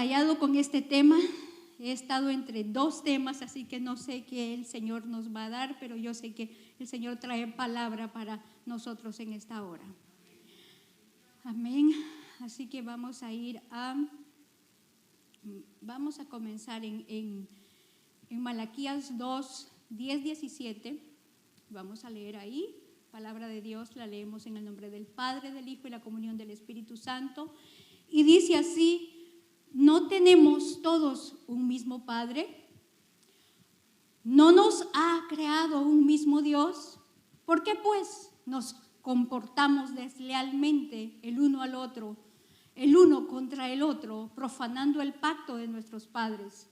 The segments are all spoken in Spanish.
batallado con este tema. He estado entre dos temas, así que no sé qué el Señor nos va a dar, pero yo sé que el Señor trae palabra para nosotros en esta hora. Amén. Así que vamos a comenzar en Malaquías 2, 10, 17. Vamos a leer ahí. Palabra de Dios, la leemos en el nombre del Padre, del Hijo y la comunión del Espíritu Santo. Y dice así: ¿no tenemos todos un mismo Padre? ¿No nos ha creado un mismo Dios? ¿Por qué pues nos comportamos deslealmente el uno al otro, el uno contra el otro, profanando el pacto de nuestros padres?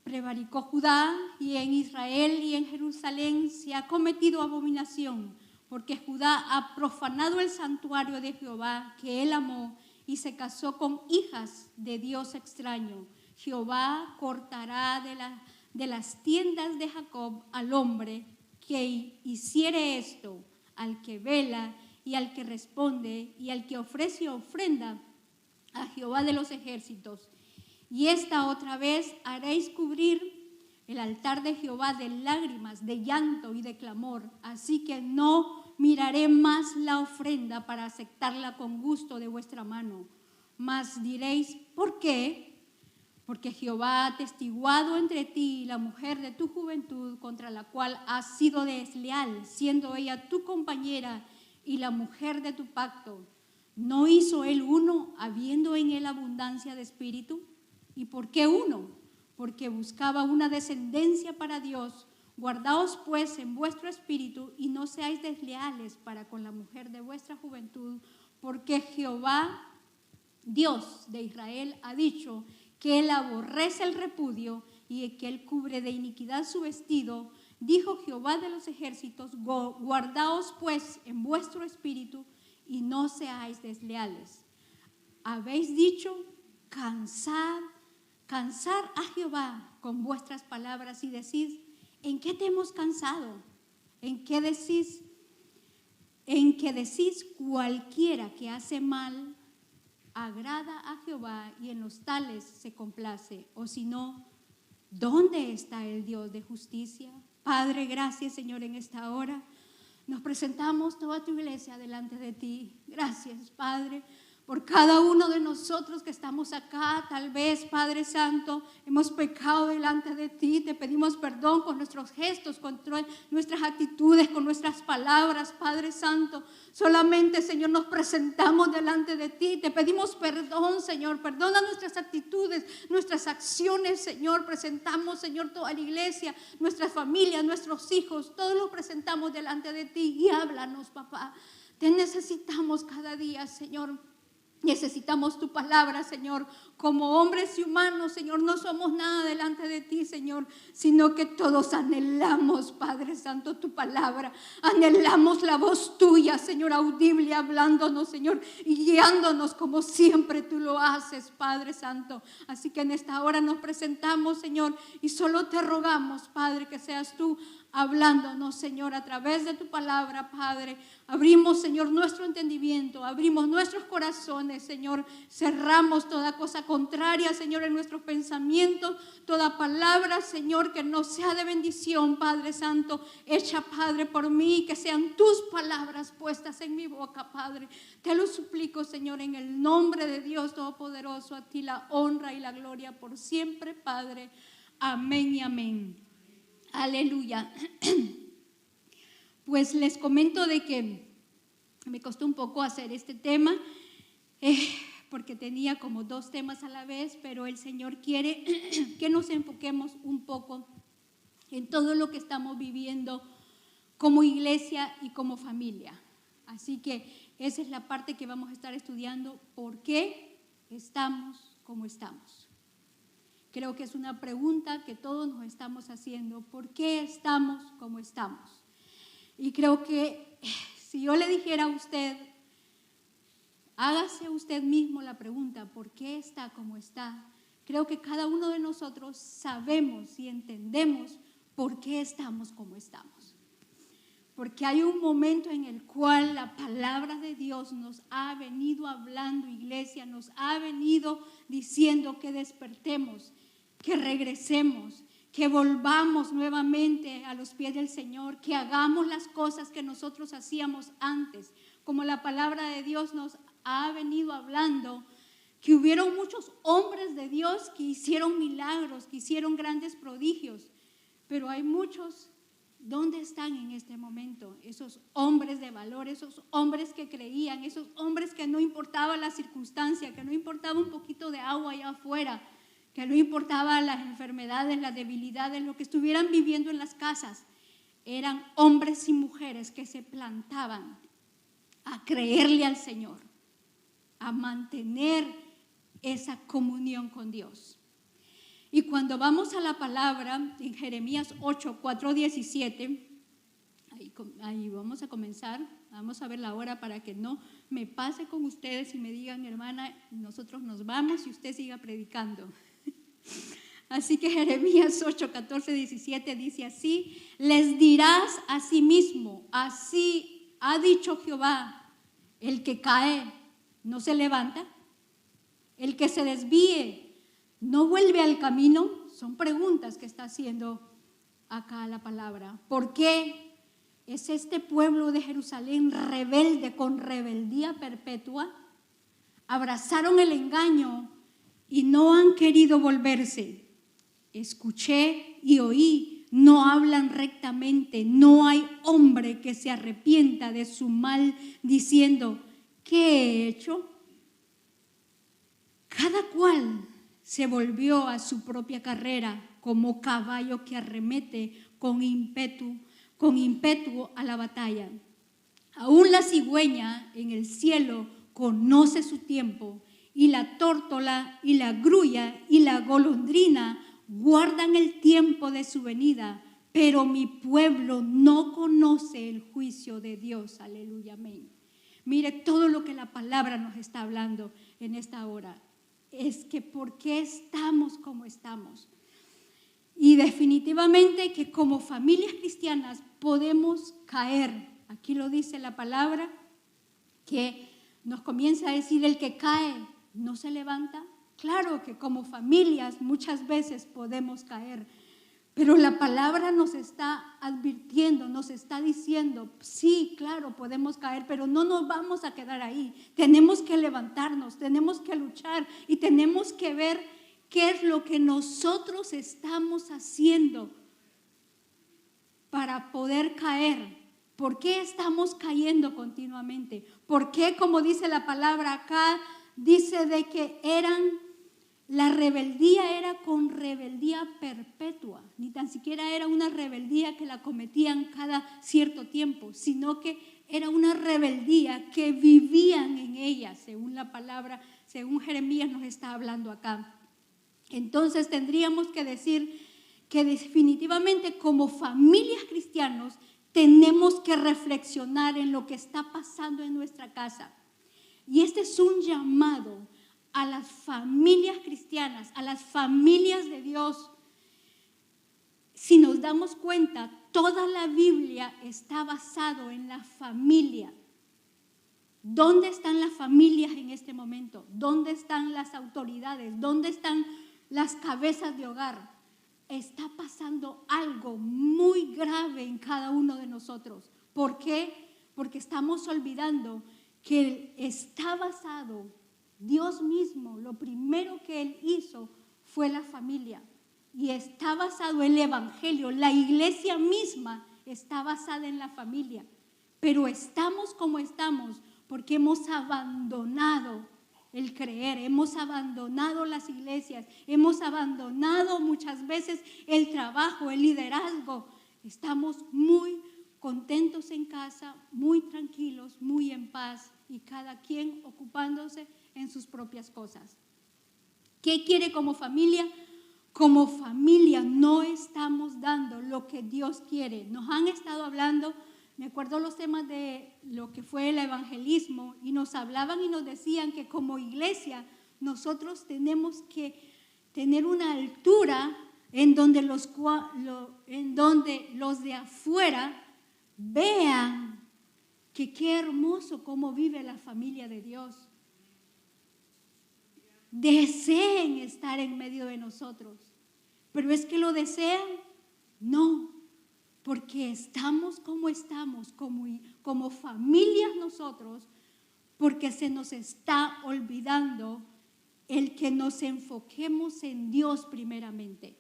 Prevaricó Judá, y en Israel y en Jerusalén se ha cometido abominación, porque Judá ha profanado el santuario de Jehová que él amó, y se casó con hijas de Dios extraño. Jehová cortará de las tiendas de Jacob al hombre que hiciere esto, al que vela y al que responde y al que ofrece ofrenda a Jehová de los ejércitos. Y esta otra vez haréis cubrir el altar de Jehová de lágrimas, de llanto y de clamor. Así que no miraré más la ofrenda para aceptarla con gusto de vuestra mano. Mas diréis: ¿por qué? Porque Jehová ha atestiguado entre ti y la mujer de tu juventud, contra la cual has sido desleal, siendo ella tu compañera y la mujer de tu pacto. ¿No hizo él uno, habiendo en él abundancia de espíritu? ¿Y por qué uno? Porque buscaba una descendencia para Dios. Guardaos pues en vuestro espíritu y no seáis desleales para con la mujer de vuestra juventud, porque Jehová, Dios de Israel, ha dicho que él aborrece el repudio y que él cubre de iniquidad su vestido. Dijo Jehová de los ejércitos: guardaos pues en vuestro espíritu y no seáis desleales. Habéis dicho: cansar a Jehová con vuestras palabras, y decís: ¿en qué te hemos cansado? ¿En qué decís? En que decís: cualquiera que hace mal agrada a Jehová, y en los tales se complace. O si no, ¿dónde está el Dios de justicia? Padre, gracias, Señor, en esta hora. Nos presentamos toda tu iglesia delante de ti. Gracias, Padre, por cada uno de nosotros que estamos acá. Tal vez, Padre Santo, hemos pecado delante de ti. Te pedimos perdón con nuestros gestos, con nuestras actitudes, con nuestras palabras, Padre Santo. Solamente, Señor, nos presentamos delante de ti. Te pedimos perdón, Señor. Perdona nuestras actitudes, nuestras acciones, Señor. Presentamos, Señor, toda la iglesia, nuestras familias, nuestros hijos. Todos los presentamos delante de ti. Y háblanos, papá. Te necesitamos cada día, Señor. Necesitamos tu palabra, Señor. Como hombres y humanos, Señor, no somos nada delante de ti, Señor, sino que todos anhelamos, Padre Santo, tu palabra. Anhelamos la voz tuya, Señor, audible, hablándonos, Señor, y guiándonos como siempre tú lo haces, Padre Santo. Así que en esta hora nos presentamos, Señor, y solo te rogamos, Padre, que seas tú hablándonos, Señor, a través de tu palabra, Padre. Abrimos, Señor, nuestro entendimiento, abrimos nuestros corazones, Señor. Cerramos toda cosa contraria, Señor, en nuestros pensamientos. Toda palabra, Señor, que no sea de bendición, Padre Santo, hecha, Padre, por mí, que sean tus palabras puestas en mi boca, Padre. Te lo suplico, Señor, en el nombre de Dios Todopoderoso. A ti la honra y la gloria por siempre, Padre. Amén y amén. Aleluya. Pues les comento de que me costó un poco hacer este tema, porque tenía como dos temas a la vez, pero el Señor quiere que nos enfoquemos un poco en todo lo que estamos viviendo como iglesia y como familia. Así que esa es la parte que vamos a estar estudiando: ¿por qué estamos como estamos? Creo que es una pregunta que todos nos estamos haciendo. ¿Por qué estamos como estamos? Y creo que si yo le dijera a usted, hágase usted mismo la pregunta: ¿por qué está como está? Creo que cada uno de nosotros sabemos y entendemos por qué estamos como estamos. porque hay un momento en el cual la palabra de Dios nos ha venido hablando, iglesia, nos ha venido diciendo que despertemos, que regresemos, que volvamos nuevamente a los pies del Señor, que hagamos las cosas que nosotros hacíamos antes, como la palabra de Dios nos ha venido hablando, que hubieron muchos hombres de Dios que hicieron milagros, que hicieron grandes prodigios, pero hay muchos. ¿Dónde están en este momento esos hombres de valor, esos hombres que creían, esos hombres que no importaba la circunstancia, que no importaba un poquito de agua allá afuera, que no importaba las enfermedades, las debilidades, lo que estuvieran viviendo en las casas? Eran hombres y mujeres que se plantaban a creerle al Señor, a mantener esa comunión con Dios. Y cuando vamos a la palabra en Jeremías 8, 4, 17, ahí vamos a comenzar, vamos a ver la hora para que no me pase con ustedes y me digan, hermana, nosotros nos vamos y usted siga predicando. Así que Jeremías 8, 14, 17 dice así: les dirás a sí mismo, así ha dicho Jehová, el que cae no se levanta, el que se desvíe no vuelve al camino. Son preguntas que está haciendo acá la palabra. ¿Por qué es este pueblo de Jerusalén rebelde con rebeldía perpetua? Abrazaron el engaño y no han querido volverse. Escuché y oí, no hablan rectamente, no hay hombre que se arrepienta de su mal, diciendo, ¿qué he hecho? Cada cual se volvió a su propia carrera como caballo que arremete con ímpetu a la batalla. Aún la cigüeña en el cielo conoce su tiempo, y la tórtola y la grulla y la golondrina guardan el tiempo de su venida, pero mi pueblo no conoce el juicio de Dios. Aleluya, amén. Mire todo lo que la palabra nos está hablando en esta hora. Es que ¿por qué estamos como estamos? Y definitivamente que como familias cristianas podemos caer. Aquí lo dice la palabra, que nos comienza a decir, el que cae no se levanta. Claro que como familias muchas veces podemos caer, pero la palabra nos está advirtiendo, nos está diciendo, sí, claro, podemos caer, pero no nos vamos a quedar ahí. Tenemos que levantarnos, tenemos que luchar y tenemos que ver qué es lo que nosotros estamos haciendo para poder caer. ¿Por qué estamos cayendo continuamente? ¿Por qué, como dice la palabra acá, dice de que la rebeldía era con rebeldía perpetua? Ni tan siquiera era una rebeldía que la cometían cada cierto tiempo, sino que era una rebeldía que vivían en ella, según la palabra, según Jeremías nos está hablando acá. Entonces tendríamos que decir que definitivamente como familias cristianos tenemos que reflexionar en lo que está pasando en nuestra casa. Y este es un llamado a las familias cristianas, a las familias de Dios. Si nos damos cuenta, toda la Biblia está basado en la familia. ¿Dónde están las familias en este momento? ¿Dónde están las autoridades? ¿Dónde están las cabezas de hogar? Está pasando algo muy grave en cada uno de nosotros. ¿Por qué? Porque estamos olvidando que está basado, Dios mismo, lo primero que Él hizo fue la familia. Y está basado en el Evangelio. La iglesia misma está basada en la familia. Pero estamos como estamos porque hemos abandonado el creer, hemos abandonado las iglesias, hemos abandonado muchas veces el trabajo, el liderazgo. Estamos muy contentos en casa, muy tranquilos, muy en paz y cada quien ocupándose en sus propias cosas. ¿Qué quiere como familia? Como familia no estamos dando lo que Dios quiere. Nos han estado hablando, me acuerdo los temas de lo que fue el evangelismo, y nos hablaban y nos decían que como iglesia nosotros tenemos que tener una altura en donde los de afuera vean que qué hermoso cómo vive la familia de Dios. Deseen estar en medio de nosotros. ¿Pero es que lo desean? No, porque estamos, como familias nosotros, porque se nos está olvidando el que nos enfoquemos en Dios primeramente.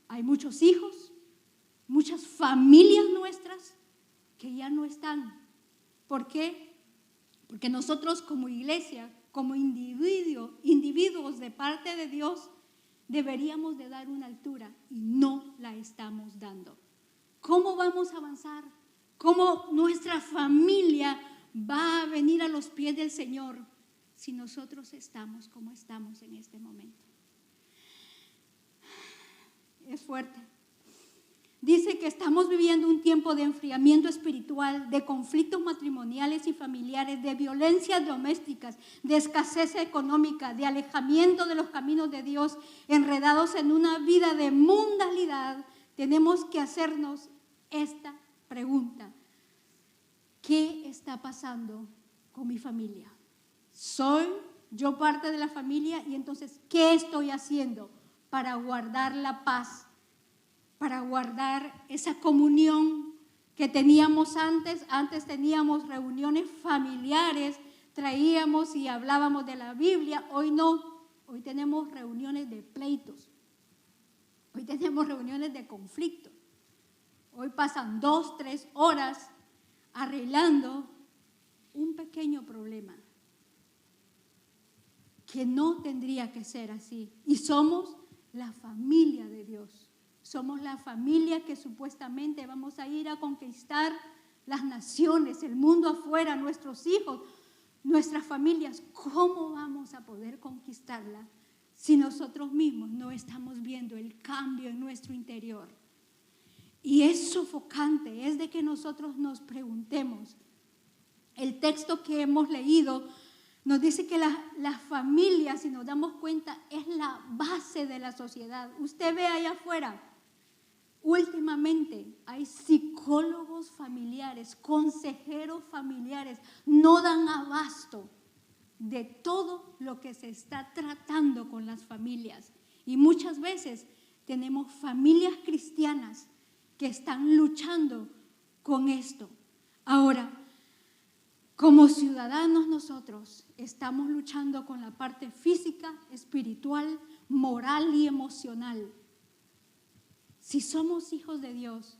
Hay muchos hijos, muchas familias nuestras que ya no están. ¿Por qué? Porque nosotros como iglesia, como individuos de parte de Dios, deberíamos de dar una altura y no la estamos dando. ¿Cómo vamos a avanzar? ¿Cómo nuestra familia va a venir a los pies del Señor si nosotros estamos como estamos en este momento? Es fuerte. Dice que estamos viviendo un tiempo de enfriamiento espiritual, de conflictos matrimoniales y familiares, de violencias domésticas, de escasez económica, de alejamiento de los caminos de Dios, enredados en una vida de mundanalidad. Tenemos que hacernos esta pregunta: ¿qué está pasando con mi familia? ¿Soy yo parte de la familia? Y entonces, ¿qué estoy haciendo para guardar la paz? Para guardar esa comunión que teníamos antes. Antes teníamos reuniones familiares, traíamos y hablábamos de la Biblia. Hoy no, hoy tenemos reuniones de pleitos. Hoy tenemos reuniones de conflicto. Hoy pasan 2, 3 horas arreglando un pequeño problema que no tendría que ser así. Y somos la familia de Dios. Somos la familia que supuestamente vamos a ir a conquistar las naciones, el mundo afuera, nuestros hijos, nuestras familias. ¿Cómo vamos a poder conquistarla si nosotros mismos no estamos viendo el cambio en nuestro interior? Y es sofocante, es de que nosotros nos preguntemos. El texto que hemos leído nos dice que la familia, si nos damos cuenta, es la base de la sociedad. Usted ve allá afuera. Últimamente hay psicólogos familiares, consejeros familiares, no dan abasto de todo lo que se está tratando con las familias. Y muchas veces tenemos familias cristianas que están luchando con esto. Ahora, como ciudadanos nosotros estamos luchando con la parte física, espiritual, moral y emocional. Si somos hijos de Dios,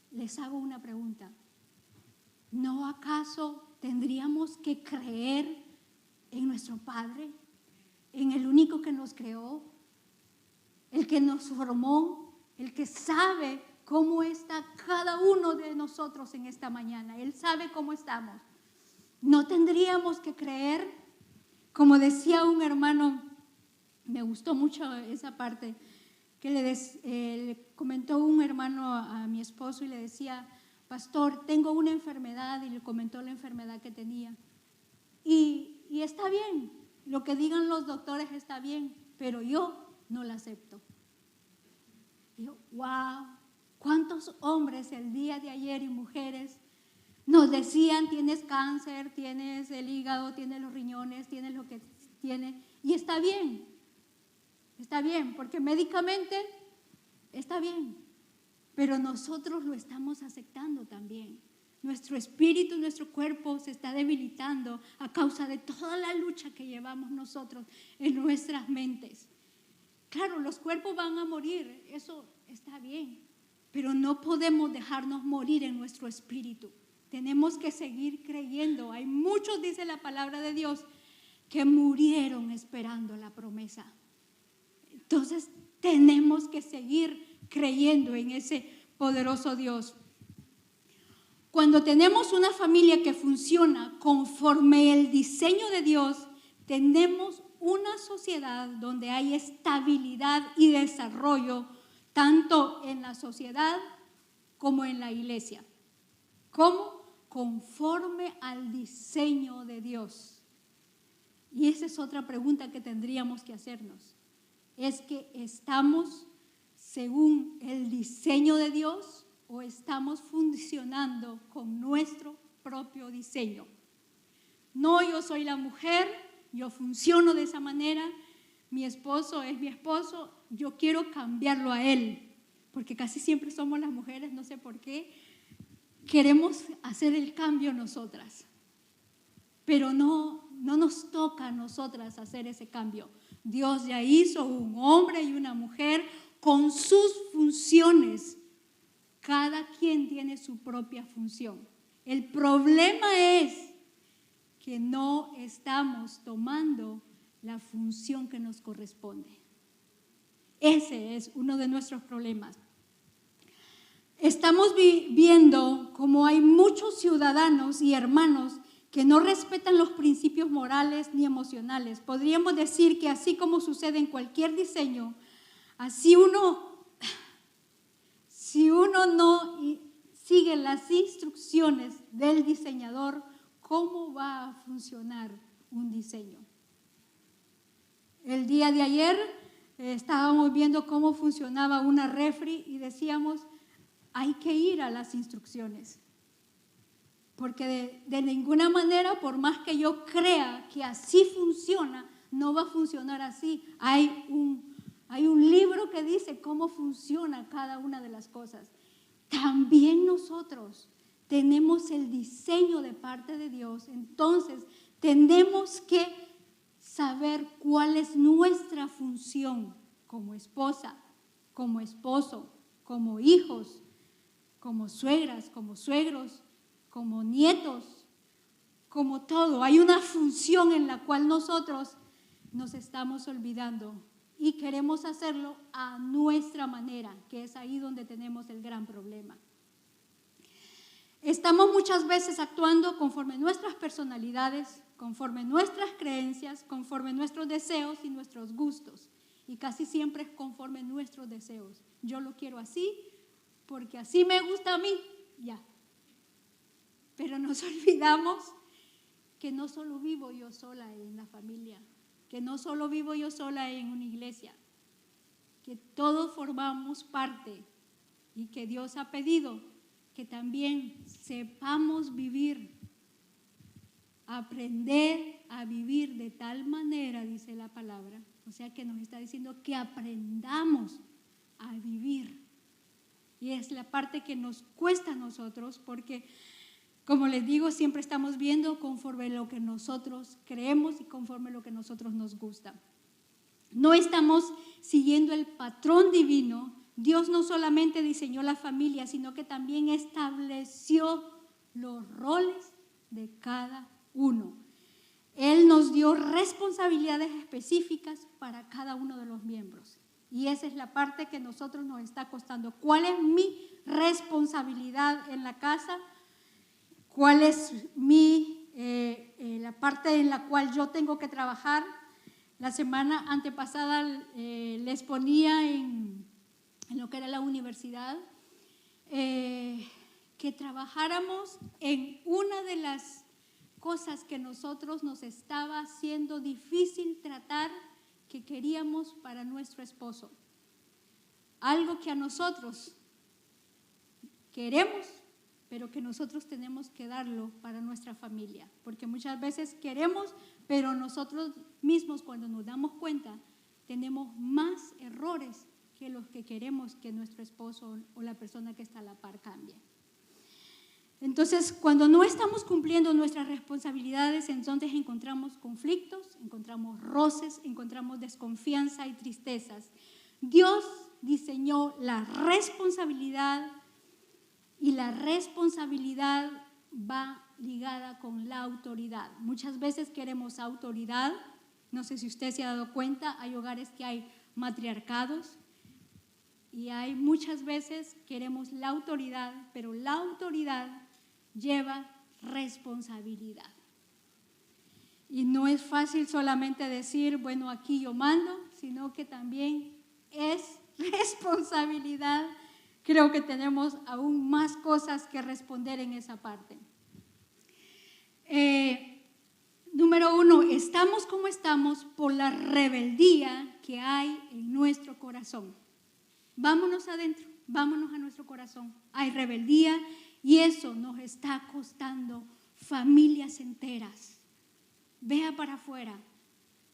les hago una pregunta. ¿No acaso tendríamos que creer en nuestro Padre? ¿En el único que nos creó? ¿El que nos formó? ¿El que sabe cómo está cada uno de nosotros en esta mañana? Él sabe cómo estamos. ¿No tendríamos que creer? Como decía un hermano, me gustó mucho esa parte, que le comentó un hermano a mi esposo y le decía: pastor, tengo una enfermedad, y le comentó la enfermedad que tenía. Y está bien, lo que digan los doctores está bien, pero yo no la acepto. Y yo, wow, ¿cuántos hombres el día de ayer y mujeres nos decían: tienes cáncer, tienes el hígado, tienes los riñones, tienes lo que tienes? Y está bien, porque médicamente está bien, pero nosotros lo estamos aceptando también. Nuestro espíritu, nuestro cuerpo se está debilitando a causa de toda la lucha que llevamos nosotros en nuestras mentes. Claro, los cuerpos van a morir, eso está bien, pero no podemos dejarnos morir en nuestro espíritu. Tenemos que seguir creyendo. Hay muchos, dice la palabra de Dios, que murieron esperando la promesa. Entonces tenemos que seguir creyendo en ese poderoso Dios. Cuando tenemos una familia que funciona conforme el diseño de Dios, tenemos una sociedad donde hay estabilidad y desarrollo, tanto en la sociedad como en la iglesia. ¿Cómo? Conforme al diseño de Dios. Y esa es otra pregunta que tendríamos que hacernos. ¿Es que estamos según el diseño de Dios o estamos funcionando con nuestro propio diseño. No, yo soy la mujer, yo funciono de esa manera, mi esposo es mi esposo, yo quiero cambiarlo a él, porque casi siempre somos las mujeres, no sé por qué, queremos hacer el cambio nosotras, pero no nos toca a nosotras hacer ese cambio. Dios ya hizo un hombre y una mujer con sus funciones. Cada quien tiene su propia función. El problema es que no estamos tomando la función que nos corresponde. Ese es uno de nuestros problemas. Estamos viendo como hay muchos ciudadanos y hermanos que no respetan los principios morales ni emocionales. Podríamos decir que así como sucede en cualquier diseño, si uno no sigue las instrucciones del diseñador, ¿cómo va a funcionar un diseño? El día de ayer estábamos viendo cómo funcionaba una refri y decíamos, hay que ir a las instrucciones. Porque de ninguna manera, por más que yo crea que así funciona, no va a funcionar así. Hay un libro que dice cómo funciona cada una de las cosas. También nosotros tenemos el diseño de parte de Dios, entonces tenemos que saber cuál es nuestra función como esposa, como esposo, como hijos, como suegras, como suegros, como nietos, como todo. Hay una función en la cual nosotros nos estamos olvidando y queremos hacerlo a nuestra manera, que es ahí donde tenemos el gran problema. Estamos muchas veces actuando conforme nuestras personalidades, conforme nuestras creencias, conforme nuestros deseos y nuestros gustos. Y casi siempre es conforme nuestros deseos. Yo lo quiero así porque así me gusta a mí, ya. Pero nos olvidamos que no solo vivo yo sola en la familia, que no solo vivo yo sola en una iglesia, que todos formamos parte y que Dios ha pedido que también sepamos vivir, aprender a vivir de tal manera, dice la palabra. O sea que nos está diciendo que aprendamos a vivir. Y es la parte que nos cuesta a nosotros porque, como les digo, siempre estamos viendo conforme lo que nosotros creemos y conforme lo que a nosotros nos gusta. No estamos siguiendo el patrón divino. Dios no solamente diseñó la familia, sino que también estableció los roles de cada uno. Él nos dio responsabilidades específicas para cada uno de los miembros. Y esa es la parte que a nosotros nos está costando. ¿Cuál es mi responsabilidad en la casa? ¿Cuál es la parte en la cual yo tengo que trabajar? La semana antepasada les ponía en lo que era la universidad, que trabajáramos en una de las cosas que nosotros nos estaba haciendo difícil tratar, que queríamos para nuestro esposo. Algo que a nosotros queremos, pero que nosotros tenemos que darlo para nuestra familia. Porque muchas veces queremos, pero nosotros mismos cuando nos damos cuenta, tenemos más errores que los que queremos que nuestro esposo o la persona que está a la par cambie. Entonces, cuando no estamos cumpliendo nuestras responsabilidades, entonces encontramos conflictos, encontramos roces, encontramos desconfianza y tristezas. Dios diseñó la responsabilidad y la responsabilidad va ligada con la autoridad. Muchas veces queremos autoridad. No sé si usted se ha dado cuenta, hay hogares que hay matriarcados y hay muchas veces queremos la autoridad, pero la autoridad lleva responsabilidad. Y no es fácil solamente decir, bueno, aquí yo mando, sino que también es responsabilidad. Creo que tenemos aún más cosas que responder en esa parte. Número 1, estamos como estamos por la rebeldía que hay en nuestro corazón. Vámonos adentro, vámonos a nuestro corazón. Hay rebeldía y eso nos está costando familias enteras. Vea para afuera,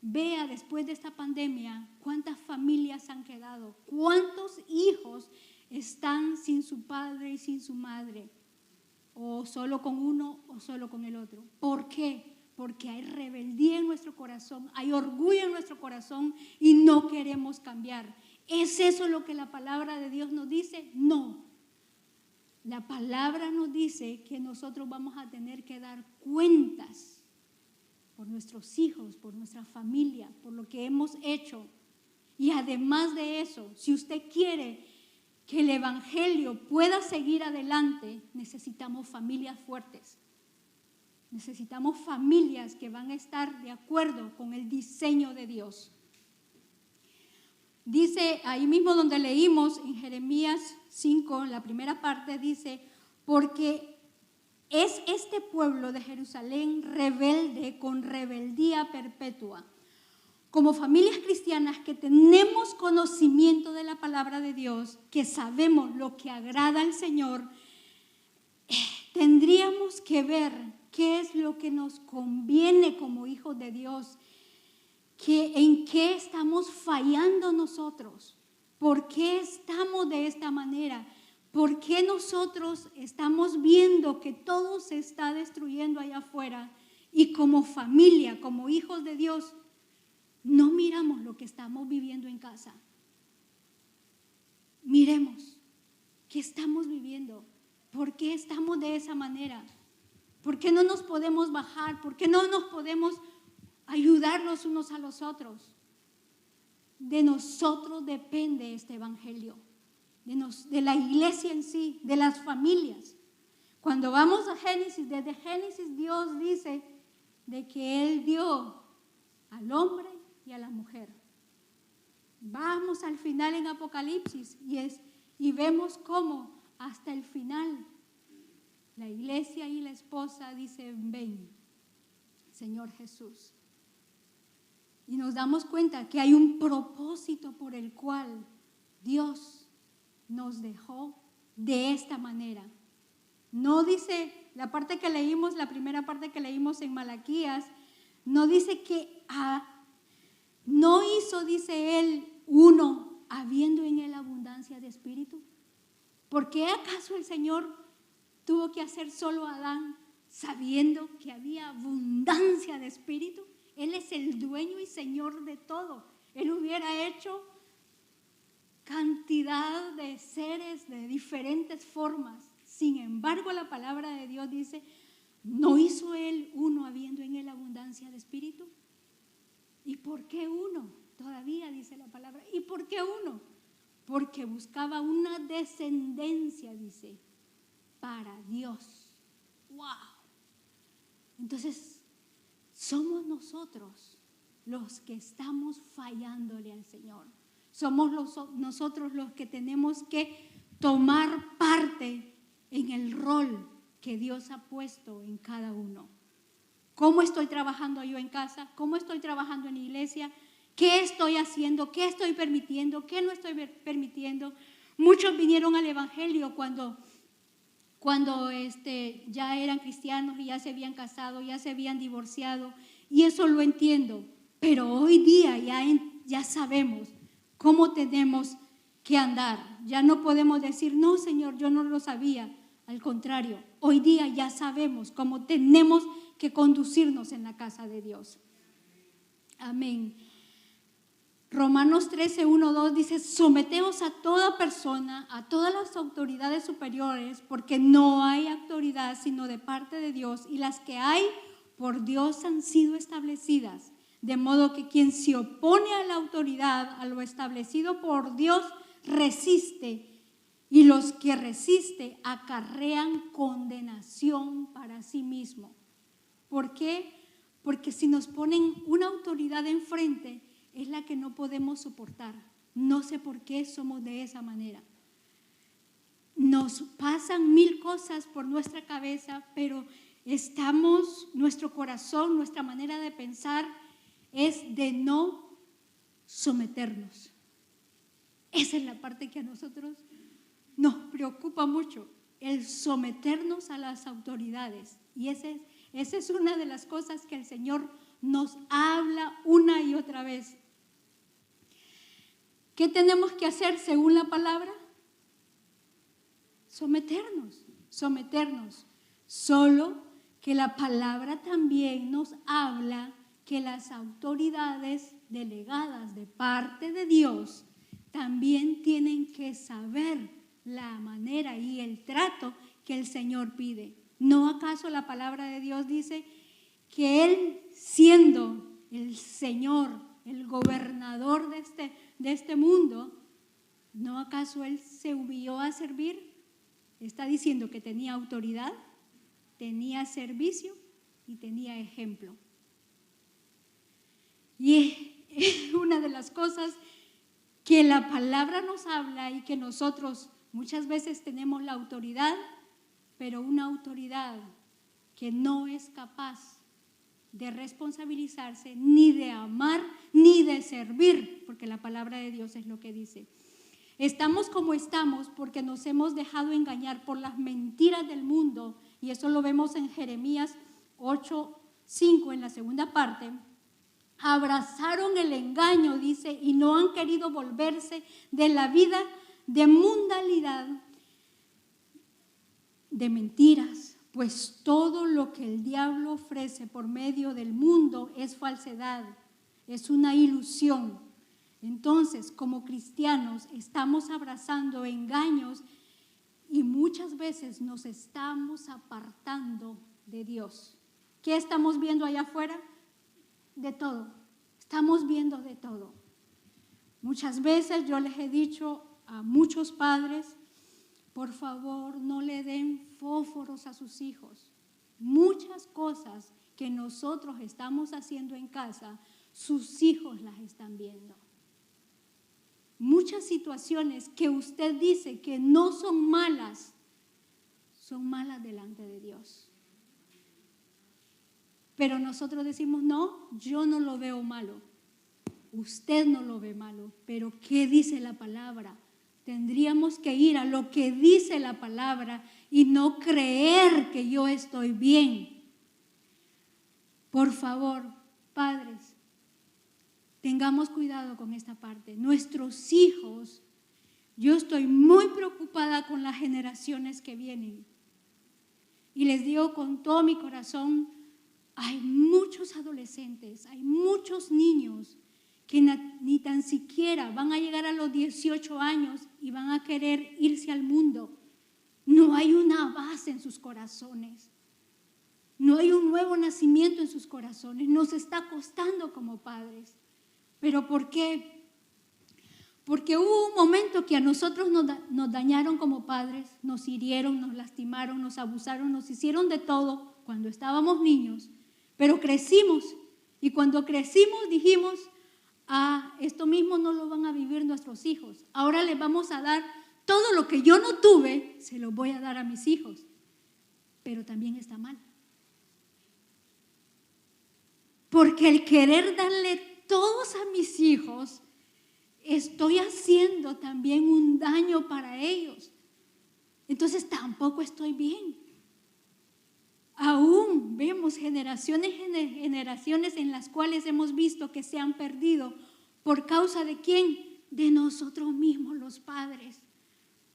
vea después de esta pandemia cuántas familias han quedado, cuántos hijos están sin su padre y sin su madre, o solo con uno o solo con el otro. ¿Por qué? Porque hay rebeldía en nuestro corazón, hay orgullo en nuestro corazón y no queremos cambiar. ¿Es eso lo que la palabra de Dios nos dice? No. La palabra nos dice que nosotros vamos a tener que dar cuentas por nuestros hijos, por nuestra familia, por lo que hemos hecho. Y además de eso, si usted quiere que el evangelio pueda seguir adelante, necesitamos familias fuertes. Necesitamos familias que van a estar de acuerdo con el diseño de Dios. Dice ahí mismo donde leímos en Jeremías 5, en la primera parte, dice, porque es este pueblo de Jerusalén rebelde con rebeldía perpetua. Como familias cristianas que tenemos conocimiento de la palabra de Dios, que sabemos lo que agrada al Señor, tendríamos que ver qué es lo que nos conviene como hijos de Dios, en qué estamos fallando nosotros, por qué estamos de esta manera. ¿Por qué nosotros estamos viendo que todo se está destruyendo allá afuera y como familia, como hijos de Dios, no miramos lo que estamos viviendo en casa? Miremos qué estamos viviendo, por qué estamos de esa manera, por qué no nos podemos bajar, por qué no nos podemos ayudar los unos a los otros. De nosotros depende este evangelio. De la iglesia en sí, de las familias. Cuando vamos a Génesis, desde Génesis Dios dice de que Él dio al hombre y a la mujer. Vamos al final en Apocalipsis y vemos cómo hasta el final la iglesia y la esposa dicen, ven, Señor Jesús. Y nos damos cuenta que hay un propósito por el cual Dios nos dejó de esta manera. No dice, la parte que leímos, la primera parte que leímos en Malaquías, no dice que no hizo, dice él, uno habiendo en él abundancia de espíritu. ¿Por qué acaso el Señor tuvo que hacer solo a Adán sabiendo que había abundancia de espíritu? Él es el dueño y Señor de todo. Él hubiera hecho cantidad de seres de diferentes formas. Sin embargo, la palabra de Dios dice, ¿no hizo él uno habiendo en él abundancia de espíritu? ¿Y por qué uno? Todavía dice la palabra. ¿Y por qué uno? Porque buscaba una descendencia, dice, para Dios. ¡Wow! Entonces, somos nosotros los que estamos fallándole al Señor. Somos nosotros los que tenemos que tomar parte en el rol que Dios ha puesto en cada uno. ¿Cómo estoy trabajando yo en casa? ¿Cómo estoy trabajando en la iglesia? ¿Qué estoy haciendo? ¿Qué estoy permitiendo? ¿Qué no estoy permitiendo? Muchos vinieron al evangelio cuando ya eran cristianos y ya se habían casado, ya se habían divorciado, y eso lo entiendo. Pero hoy día ya sabemos cómo tenemos que andar. Ya no podemos decir, no, Señor, yo no lo sabía. Al contrario, hoy día ya sabemos cómo tenemos que conducirnos en la casa de Dios. Amén. Romanos 13, 1, 2 dice, someteos a toda persona, a todas las autoridades superiores, porque no hay autoridad sino de parte de Dios, y las que hay por Dios han sido establecidas. De modo que quien se opone a la autoridad, a lo establecido por Dios, resiste, y los que resiste acarrean condenación para sí mismo. ¿Por qué? Porque si nos ponen una autoridad enfrente, es la que no podemos soportar. No sé por qué somos de esa manera. Nos pasan 1000 cosas por nuestra cabeza, pero nuestro corazón, nuestra manera de pensar es de no someternos. Esa es la parte que a nosotros nos preocupa mucho el someternos a las autoridades. Y esa es una de las cosas que el Señor nos habla una y otra vez. ¿Qué tenemos que hacer según la palabra? Someternos. Solo que la palabra también nos habla que las autoridades delegadas de parte de Dios también tienen que saber la manera y el trato que el Señor pide. ¿No acaso la palabra de Dios dice que Él, siendo el Señor, el gobernador de este mundo, ¿no acaso Él se humilló a servir? Está diciendo que tenía autoridad, tenía servicio y tenía ejemplo. Y es una de las cosas que la palabra nos habla y que nosotros muchas veces tenemos la autoridad, pero una autoridad que no es capaz de responsabilizarse, ni de amar, ni de servir, porque la palabra de Dios es lo que dice. Estamos como estamos porque nos hemos dejado engañar por las mentiras del mundo, y eso lo vemos en Jeremías 8:5 en la segunda parte. Abrazaron el engaño, dice, y no han querido volverse de la vida de mundanalidad, de mentiras, pues todo lo que el diablo ofrece por medio del mundo es falsedad, es una ilusión. Entonces, como cristianos, estamos abrazando engaños y muchas veces nos estamos apartando de Dios. ¿Qué estamos viendo allá afuera? De todo. Estamos viendo de todo. Muchas veces yo les he dicho a muchos padres, por favor, no le den fósforos a sus hijos. Muchas cosas que nosotros estamos haciendo en casa, sus hijos las están viendo. Muchas situaciones que usted dice que no son malas delante de Dios. Pero nosotros decimos, no, yo no lo veo malo. Usted no lo ve malo, pero ¿qué dice la palabra? Tendríamos que ir a lo que dice la palabra y no creer que yo estoy bien. Por favor, padres, tengamos cuidado con esta parte. Nuestros hijos, yo estoy muy preocupada con las generaciones que vienen. Y les digo con todo mi corazón, hay muchos adolescentes, hay muchos niños que ni tan siquiera van a llegar a los 18 años y van a querer irse al mundo. No hay una base en sus corazones. No hay un nuevo nacimiento en sus corazones. Nos está costando como padres. ¿Pero por qué? Porque hubo un momento que a nosotros nos dañaron como padres, nos hirieron, nos lastimaron, nos abusaron, nos hicieron de todo cuando estábamos niños, pero crecimos. Y cuando crecimos dijimos, esto mismo no lo van a vivir nuestros hijos. Ahora les vamos a dar todo lo que yo no tuve, se lo voy a dar a mis hijos. Pero también está mal. Porque el querer darle todos a mis hijos, estoy haciendo también un daño para ellos. Entonces tampoco estoy bien. Aún vemos generaciones en las cuales hemos visto que se han perdido. ¿Por causa de quién? De nosotros mismos, los padres.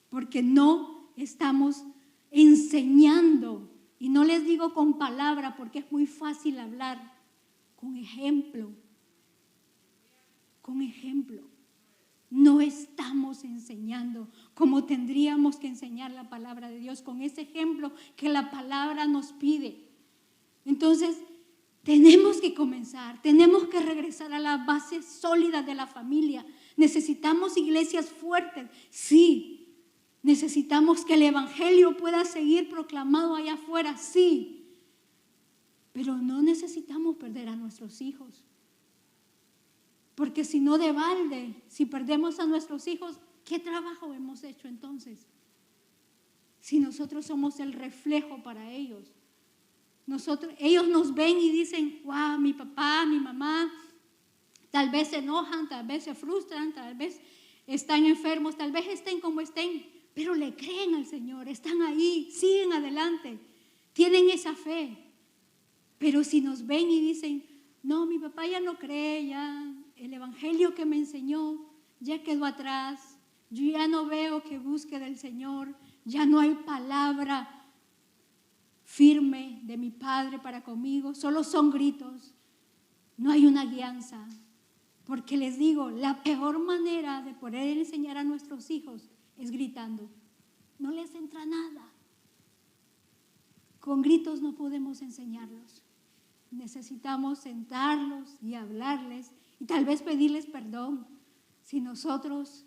Porque no estamos enseñando. Y no les digo con palabra porque es muy fácil hablar. Con ejemplo. Con ejemplo. No estamos enseñando como tendríamos que enseñar la palabra de Dios, con ese ejemplo que la palabra nos pide. Entonces, tenemos que comenzar, tenemos que regresar a las bases sólidas de la familia. Necesitamos iglesias fuertes, sí. Necesitamos que el evangelio pueda seguir proclamado allá afuera, sí. Pero no necesitamos perder a nuestros hijos. Porque si no de balde, si perdemos a nuestros hijos, ¿qué trabajo hemos hecho entonces? Si nosotros somos el reflejo para ellos. Ellos nos ven y dicen, wow, mi papá, mi mamá, tal vez se enojan, tal vez se frustran, tal vez están enfermos, tal vez estén como estén, pero le creen al Señor, están ahí, siguen adelante, tienen esa fe. Pero si nos ven y dicen, no, mi papá ya no cree, ya el evangelio que me enseñó ya quedó atrás, yo ya no veo que busque del Señor, ya no hay palabra firme de mi Padre para conmigo, solo son gritos, no hay una guianza. Porque les digo, la peor manera de poder enseñar a nuestros hijos es gritando. No les entra nada. Con gritos no podemos enseñarlos. Necesitamos sentarlos y hablarles y tal vez pedirles perdón. Si nosotros,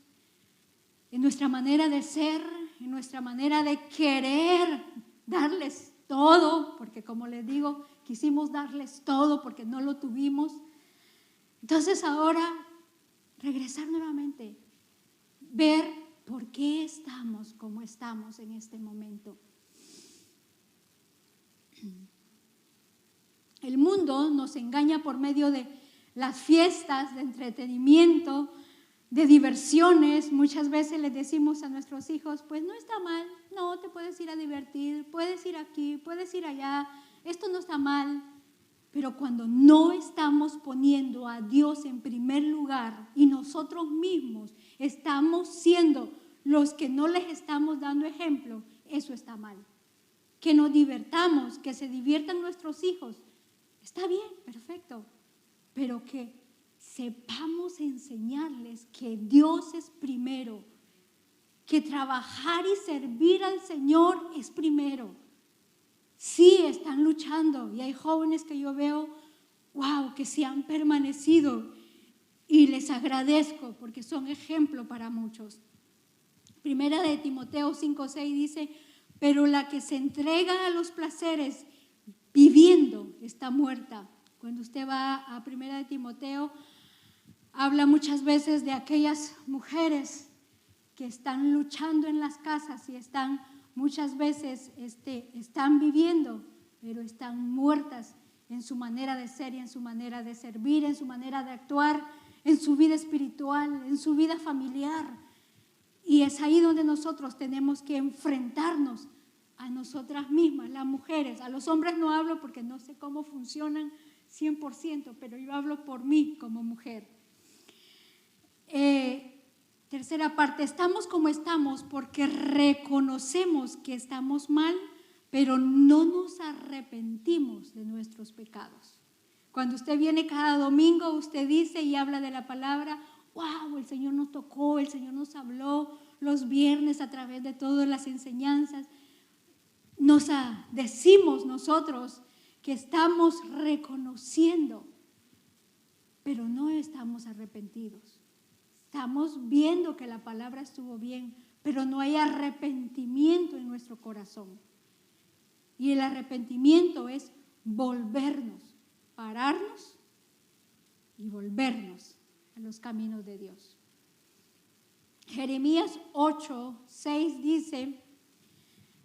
en nuestra manera de ser, en nuestra manera de querer darles todo, porque como les digo, quisimos darles todo porque no lo tuvimos. Entonces ahora, regresar nuevamente, ver por qué estamos como estamos en este momento. El mundo nos engaña por medio de las fiestas, de entretenimiento, de diversiones. Muchas veces les decimos a nuestros hijos, pues no está mal, no, te puedes ir a divertir, puedes ir aquí, puedes ir allá, esto no está mal. Pero cuando no estamos poniendo a Dios en primer lugar y nosotros mismos estamos siendo los que no les estamos dando ejemplo, eso está mal. Que nos divertamos, que se diviertan nuestros hijos, está bien, perfecto, pero que sepamos enseñarles que Dios es primero, que trabajar y servir al Señor es primero. Sí, están luchando y hay jóvenes que yo veo, wow, que se han permanecido y les agradezco porque son ejemplo para muchos. Primera de Timoteo 5:6 dice, pero la que se entrega a los placeres viviendo está muerta. Cuando usted va a Primera de Timoteo, habla muchas veces de aquellas mujeres que están luchando en las casas y están muchas veces están viviendo, pero están muertas en su manera de ser y en su manera de servir, en su manera de actuar, en su vida espiritual, en su vida familiar. Y es ahí donde nosotros tenemos que enfrentarnos a nosotras mismas, las mujeres. A los hombres no hablo porque no sé cómo funcionan 100%, pero yo hablo por mí como mujer. Tercera parte, estamos como estamos porque reconocemos que estamos mal, pero no nos arrepentimos de nuestros pecados. Cuando usted viene cada domingo, usted dice y habla de la palabra, wow, el Señor nos tocó, el Señor nos habló los viernes a través de todas las enseñanzas. Nos decimos nosotros que estamos reconociendo, pero no estamos arrepentidos. Estamos viendo que la palabra estuvo bien, pero no hay arrepentimiento en nuestro corazón. Y el arrepentimiento es volvernos, pararnos y volvernos a los caminos de Dios. Jeremías 8:6 dice,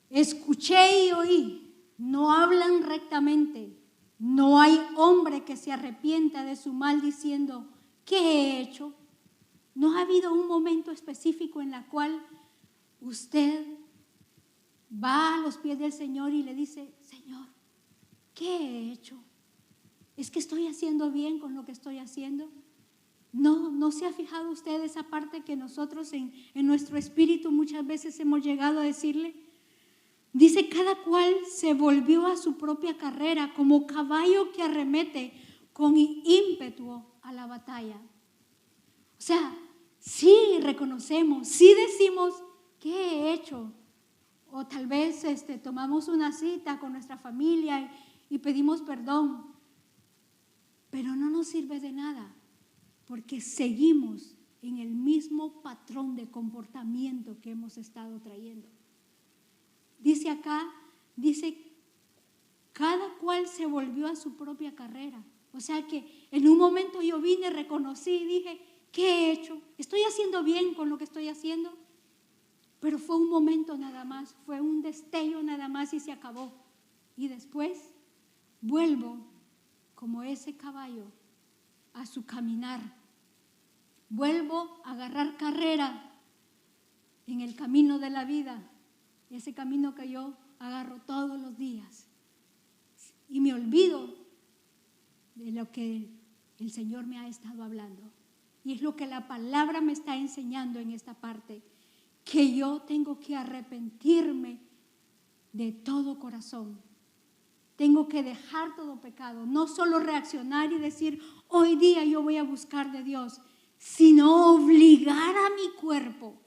escuché y oí, no hablan rectamente, no hay hombre que se arrepienta de su mal diciendo, ¿qué he hecho? ¿No ha habido un momento específico en el cual usted va a los pies del Señor y le dice, Señor, ¿qué he hecho? ¿Es que estoy haciendo bien con lo que estoy haciendo? ¿No se ha fijado usted esa parte que nosotros en nuestro espíritu muchas veces hemos llegado a decirle? Dice, cada cual se volvió a su propia carrera como caballo que arremete con ímpetu a la batalla. O sea, sí reconocemos, sí decimos, ¿qué he hecho? O tal vez tomamos una cita con nuestra familia y pedimos perdón, pero no nos sirve de nada, porque seguimos en el mismo patrón de comportamiento que hemos estado trayendo. Dice acá, cada cual se volvió a su propia carrera. O sea que en un momento yo vine, reconocí y dije, ¿qué he hecho? ¿Estoy haciendo bien con lo que estoy haciendo? Pero fue un momento nada más, fue un destello nada más y se acabó. Y después vuelvo como ese caballo a su caminar. Vuelvo a agarrar carrera en el camino de la vida, ese camino que yo agarro todos los días, y me olvido de lo que el Señor me ha estado hablando. Y es lo que la palabra me está enseñando en esta parte, que yo tengo que arrepentirme de todo corazón. Tengo que dejar todo pecado, no solo reaccionar y decir, hoy día yo voy a buscar de Dios, sino obligar a mi cuerpo,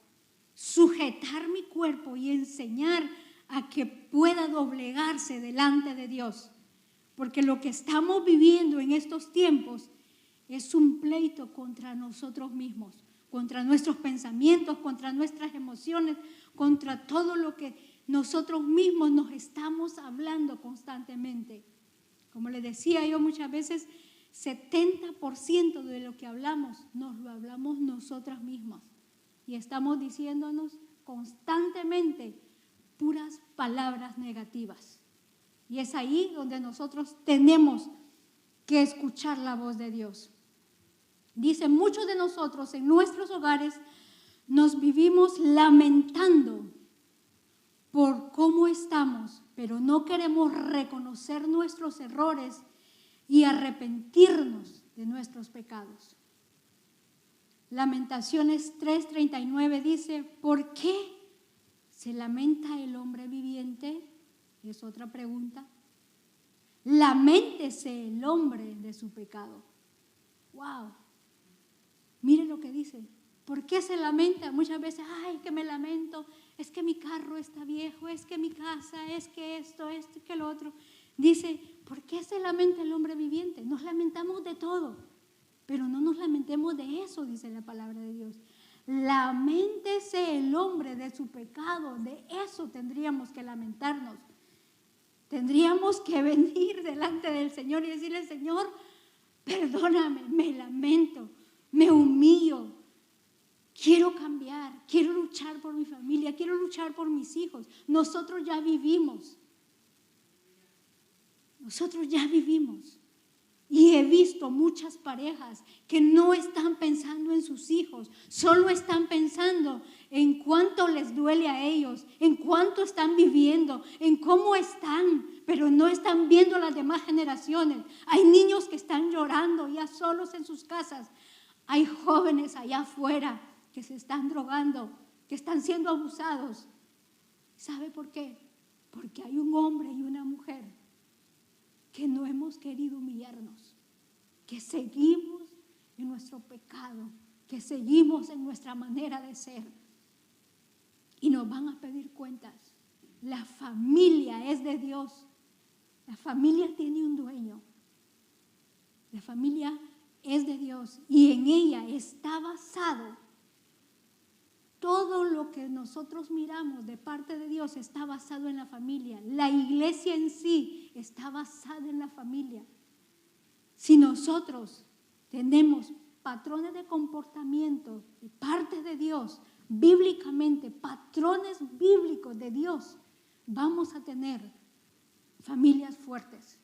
sujetar mi cuerpo y enseñar a que pueda doblegarse delante de Dios. Porque lo que estamos viviendo en estos tiempos es un pleito contra nosotros mismos, contra nuestros pensamientos, contra nuestras emociones, contra todo lo que nosotros mismos nos estamos hablando constantemente. Como les decía yo muchas veces, 70% de lo que hablamos nos lo hablamos nosotras mismas. Y estamos diciéndonos constantemente puras palabras negativas. Y es ahí donde nosotros tenemos que escuchar la voz de Dios. Dice, muchos de nosotros en nuestros hogares nos vivimos lamentando por cómo estamos, pero no queremos reconocer nuestros errores y arrepentirnos de nuestros pecados. Lamentaciones 3:39 dice, ¿por qué se lamenta el hombre viviente? Es otra pregunta. Laméntese el hombre de su pecado. ¡Wow! Miren lo que dice. ¿Por qué se lamenta? Muchas veces, ay, que me lamento, es que mi carro está viejo, es que mi casa, es que esto, que lo otro. Dice, ¿por qué se lamenta el hombre viviente? Nos lamentamos de todo, pero no nos lamentemos de eso, dice la palabra de Dios. Laméntese el hombre de su pecado, de eso tendríamos que lamentarnos. Tendríamos que venir delante del Señor y decirle, Señor, perdóname, me lamento, me humillo, quiero cambiar, quiero luchar por mi familia, quiero luchar por mis hijos. Nosotros ya vivimos. Y he visto muchas parejas que no están pensando en sus hijos, solo están pensando en cuánto les duele a ellos, en cuánto están viviendo, en cómo están, pero no están viendo las demás generaciones. Hay niños que están llorando ya solos en sus casas. Hay jóvenes allá afuera que se están drogando, que están siendo abusados. ¿Sabe por qué? Porque hay un hombre y una mujer que no hemos querido humillarnos, que seguimos en nuestro pecado, que seguimos en nuestra manera de ser y nos van a pedir cuentas. La familia es de Dios, la familia tiene un dueño, la familia es de Dios y en ella está basado todo lo que nosotros miramos de parte de Dios, está basado en la familia. La iglesia en sí está basada en la familia. Si nosotros tenemos patrones de comportamiento de parte de Dios, bíblicamente, patrones bíblicos de Dios, vamos a tener familias fuertes,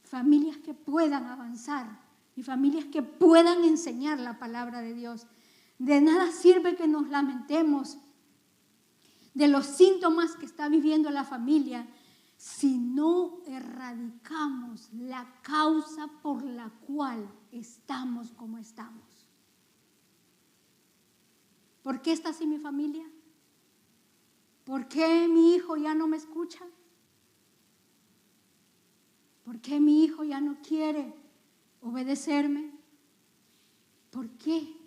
familias que puedan avanzar y familias que puedan enseñar la palabra de Dios. De nada sirve que nos lamentemos de los síntomas que está viviendo la familia si no erradicamos la causa por la cual estamos como estamos. ¿Por qué está así mi familia? ¿Por qué mi hijo ya no me escucha? ¿Por qué mi hijo ya no quiere obedecerme? ¿Por qué?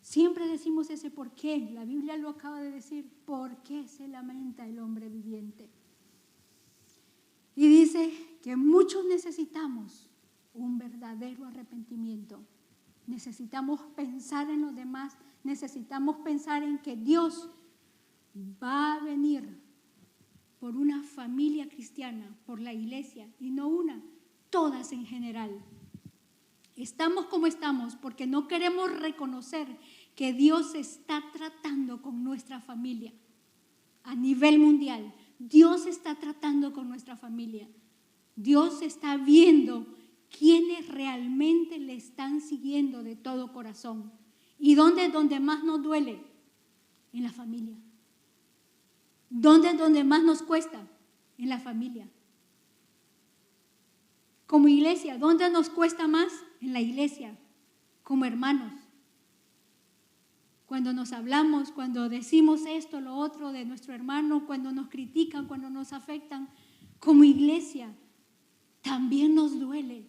Siempre decimos ese por qué. La Biblia lo acaba de decir. ¿Por qué se lamenta el hombre viviente? Y dice que muchos necesitamos un verdadero arrepentimiento. Necesitamos pensar en los demás. Necesitamos pensar en que Dios va a venir por una familia cristiana, por la iglesia, y no una, todas en general. Estamos como estamos porque no queremos reconocer que Dios está tratando con nuestra familia a nivel mundial. Dios está tratando con nuestra familia. Dios está viendo quiénes realmente le están siguiendo de todo corazón. ¿Y dónde es donde más nos duele? En la familia. ¿Dónde es donde más nos cuesta? En la familia. Como iglesia, ¿dónde nos cuesta más? En la iglesia, como hermanos. Cuando nos hablamos, cuando decimos esto, lo otro de nuestro hermano, cuando nos critican, cuando nos afectan, como iglesia, también nos duele,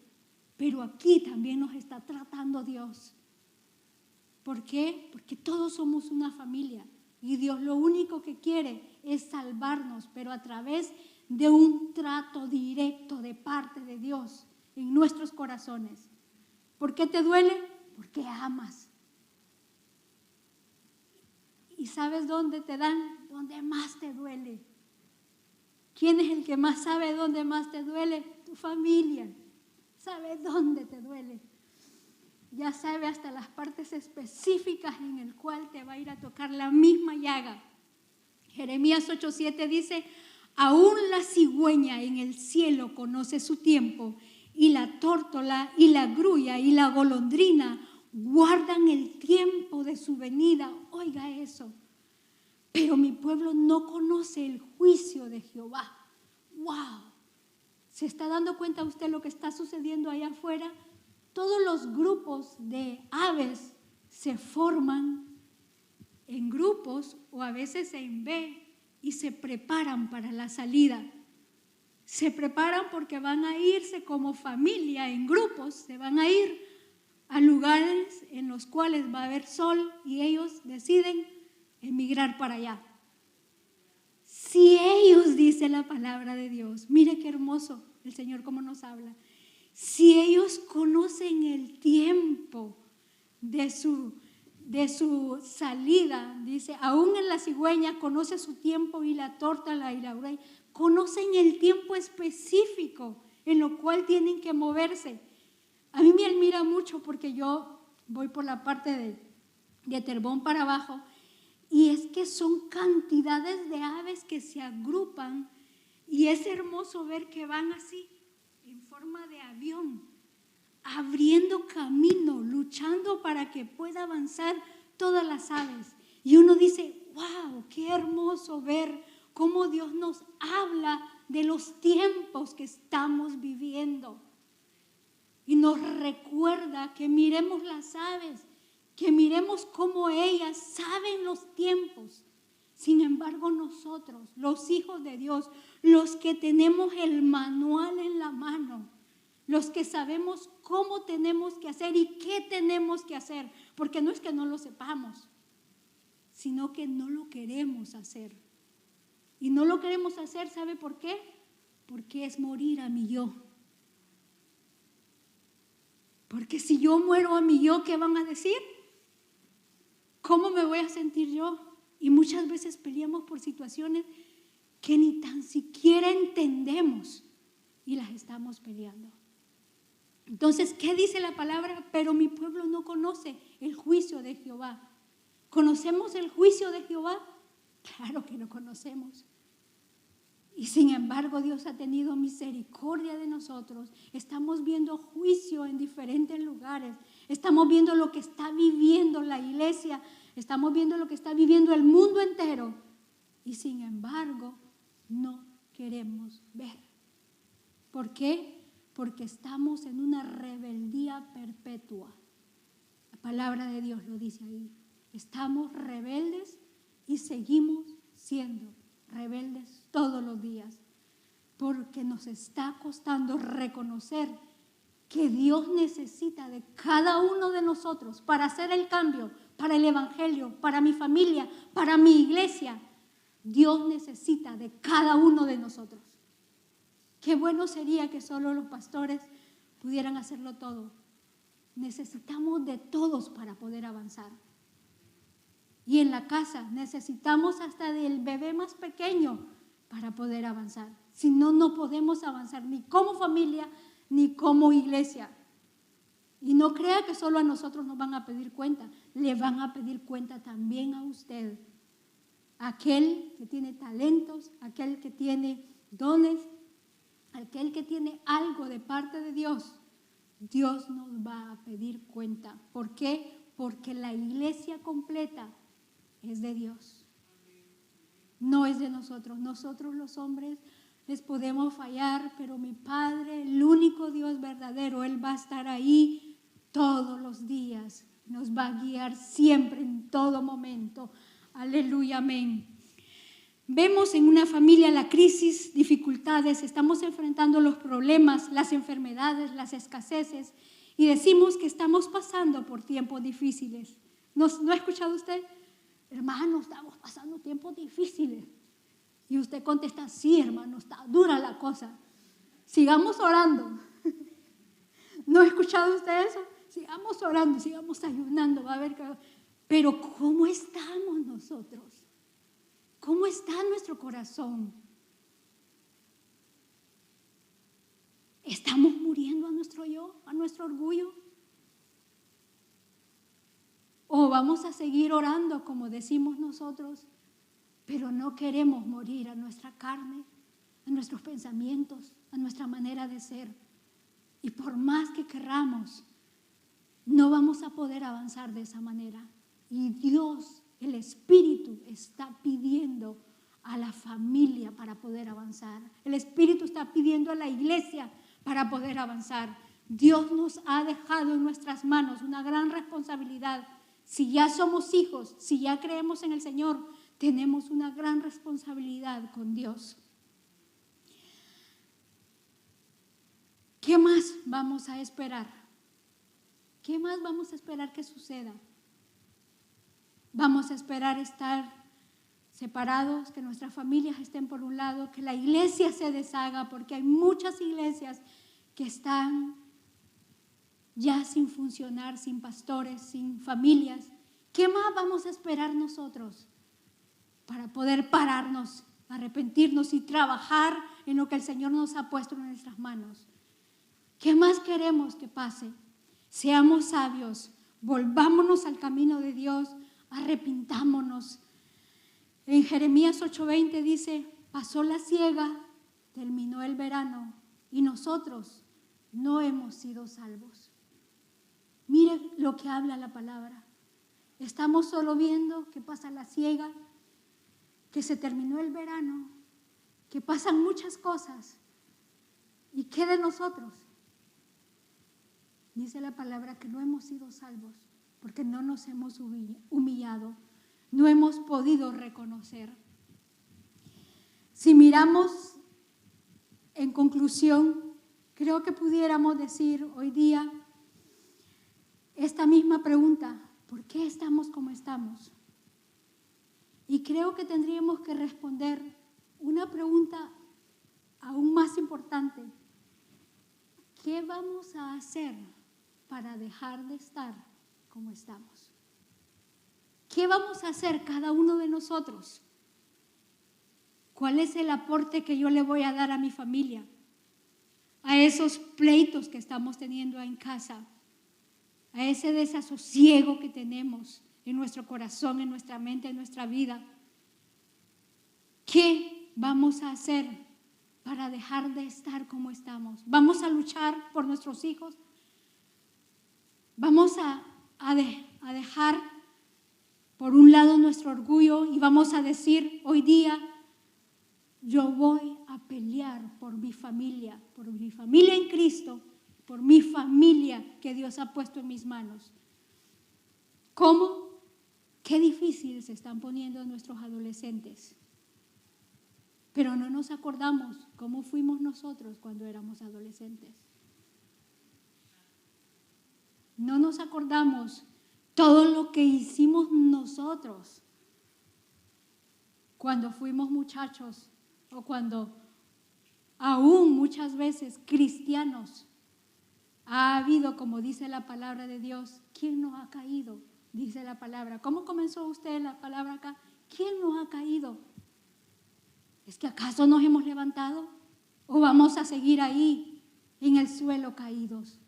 pero aquí también nos está tratando Dios. ¿Por qué? Porque todos somos una familia y Dios lo único que quiere es salvarnos, pero a través de un trato directo de parte de Dios en nuestros corazones. ¿Por qué te duele? Porque amas. ¿Y sabes dónde te dan? Donde más te duele. ¿Quién es el que más sabe dónde más te duele? Tu familia. Sabe dónde te duele. Ya sabe hasta las partes específicas en el cual te va a ir a tocar la misma llaga. Jeremías 8:7 dice: aún la cigüeña en el cielo conoce su tiempo, y la tórtola y la grulla y la golondrina guardan el tiempo de su venida. Oiga eso. Pero mi pueblo no conoce el juicio de Jehová. ¡Wow! ¿Se está dando cuenta usted lo que está sucediendo allá afuera? Todos los grupos de aves se forman en grupos o a veces en B y se preparan para la salida. Se preparan porque van a irse como familia en grupos, se van a ir a lugares en los cuales va a haber sol y ellos deciden emigrar para allá. Si ellos, dice la palabra de Dios, mire qué hermoso el Señor cómo nos habla. Si ellos conocen el tiempo de su salida, dice, aún en la cigüeña conoce su tiempo y la tórtola y la grulla, conocen el tiempo específico en lo cual tienen que moverse. A mí me admira mucho porque yo voy por la parte de Terbón para abajo y es que son cantidades de aves que se agrupan y es hermoso ver que van así en forma de avión, abriendo camino, luchando para que pueda avanzar todas las aves. Y uno dice, wow, qué hermoso ver cómo Dios nos habla de los tiempos que estamos viviendo. Y nos recuerda que miremos las aves, que miremos cómo ellas saben los tiempos. Sin embargo, nosotros, los hijos de Dios, los que tenemos el manual en la mano, los que sabemos cómo tenemos que hacer y qué tenemos que hacer, porque no es que no lo sepamos, sino que no lo queremos hacer. Y no lo queremos hacer, ¿sabe por qué? Porque es morir a mi yo. Porque si yo muero a mi yo, ¿qué van a decir? ¿Cómo me voy a sentir yo? Y muchas veces peleamos por situaciones que ni tan siquiera entendemos y las estamos peleando. Entonces, ¿qué dice la palabra? Pero mi pueblo no conoce el juicio de Jehová. ¿Conocemos el juicio de Jehová? Claro que lo conocemos. Y sin embargo, Dios ha tenido misericordia de nosotros. Estamos viendo juicio en diferentes lugares. Estamos viendo lo que está viviendo la iglesia. Estamos viendo lo que está viviendo el mundo entero. Y sin embargo, no queremos ver. ¿Por qué? Porque estamos en una rebeldía perpetua. La palabra de Dios lo dice ahí. Estamos rebeldes y seguimos siendo rebeldes todos los días, porque nos está costando reconocer que Dios necesita de cada uno de nosotros para hacer el cambio, para el evangelio, para mi familia, para mi iglesia. Dios necesita de cada uno de nosotros. Qué bueno sería que solo los pastores pudieran hacerlo todo. Necesitamos de todos para poder avanzar. Y en la casa necesitamos hasta del bebé más pequeño para poder avanzar. Si no, no podemos avanzar ni como familia ni como iglesia. Y no crea que solo a nosotros nos van a pedir cuenta. Le van a pedir cuenta también a usted. Aquel que tiene talentos, aquel que tiene dones, aquel que tiene algo de parte de Dios. Dios nos va a pedir cuenta. ¿Por qué? Porque la iglesia completa es de Dios. No es de nosotros. Nosotros los hombres les podemos fallar, pero mi Padre, el único Dios verdadero, Él va a estar ahí todos los días. Nos va a guiar siempre, en todo momento. Aleluya, amén. Vemos en una familia la crisis, dificultades, estamos enfrentando los problemas, las enfermedades, las escaseces y decimos que estamos pasando por tiempos difíciles. ¿No ha escuchado usted? Hermano, estamos pasando tiempos difíciles. Y usted contesta, sí, hermano, está dura la cosa. Sigamos orando. ¿No ha escuchado usted eso? Sigamos orando, sigamos ayunando, va a ver que... Pero ¿cómo estamos nosotros? ¿Cómo está nuestro corazón? ¿Estamos muriendo a nuestro yo, a nuestro orgullo? ¿O vamos a seguir orando como decimos nosotros, pero no queremos morir a nuestra carne, a nuestros pensamientos, a nuestra manera de ser? Y por más que querramos, no vamos a poder avanzar de esa manera. Y Dios, el Espíritu, está pidiendo a la familia para poder avanzar. El Espíritu está pidiendo a la iglesia para poder avanzar. Dios nos ha dejado en nuestras manos una gran responsabilidad. Si ya somos hijos, si ya creemos en el Señor, tenemos una gran responsabilidad con Dios. ¿Qué más vamos a esperar? ¿Qué más vamos a esperar que suceda? Vamos a esperar estar separados, que nuestras familias estén por un lado, que la iglesia se deshaga, porque hay muchas iglesias que están ya sin funcionar, sin pastores, sin familias. ¿Qué más vamos a esperar nosotros para poder pararnos, arrepentirnos y trabajar en lo que el Señor nos ha puesto en nuestras manos? ¿Qué más queremos que pase? Seamos sabios, volvámonos al camino de Dios, arrepintámonos. En Jeremías 8:20 dice, pasó la siega, terminó el verano y nosotros no hemos sido salvos. Mire lo que habla la palabra. Estamos solo viendo que pasa la siega, que se terminó el verano, que pasan muchas cosas. ¿Y qué de nosotros? Dice la palabra que no hemos sido salvos porque no nos hemos humillado, no hemos podido reconocer. Si miramos en conclusión, creo que pudiéramos decir hoy día esta misma pregunta: ¿por qué estamos como estamos? Y creo que tendríamos que responder una pregunta aún más importante: ¿qué vamos a hacer para dejar de estar como estamos? ¿Qué vamos a hacer cada uno de nosotros? ¿Cuál es el aporte que yo le voy a dar a mi familia? A esos pleitos que estamos teniendo en casa, a ese desasosiego que tenemos en nuestro corazón, en nuestra mente, en nuestra vida. ¿Qué vamos a hacer para dejar de estar como estamos? ¿Vamos a luchar por nuestros hijos? ¿Vamos a dejar por un lado nuestro orgullo y vamos a decir hoy día, yo voy a pelear por mi familia en Cristo, por mi familia que Dios ha puesto en mis manos? ¿Cómo? Qué difícil se están poniendo nuestros adolescentes. Pero no nos acordamos cómo fuimos nosotros cuando éramos adolescentes. No nos acordamos todo lo que hicimos nosotros cuando fuimos muchachos o cuando aún muchas veces cristianos. Ha habido, como dice la palabra de Dios, ¿quién no ha caído? Dice la palabra. ¿Cómo comenzó usted la palabra acá? ¿Quién no ha caído? ¿Es que acaso nos hemos levantado? ¿O vamos a seguir ahí en el suelo caídos?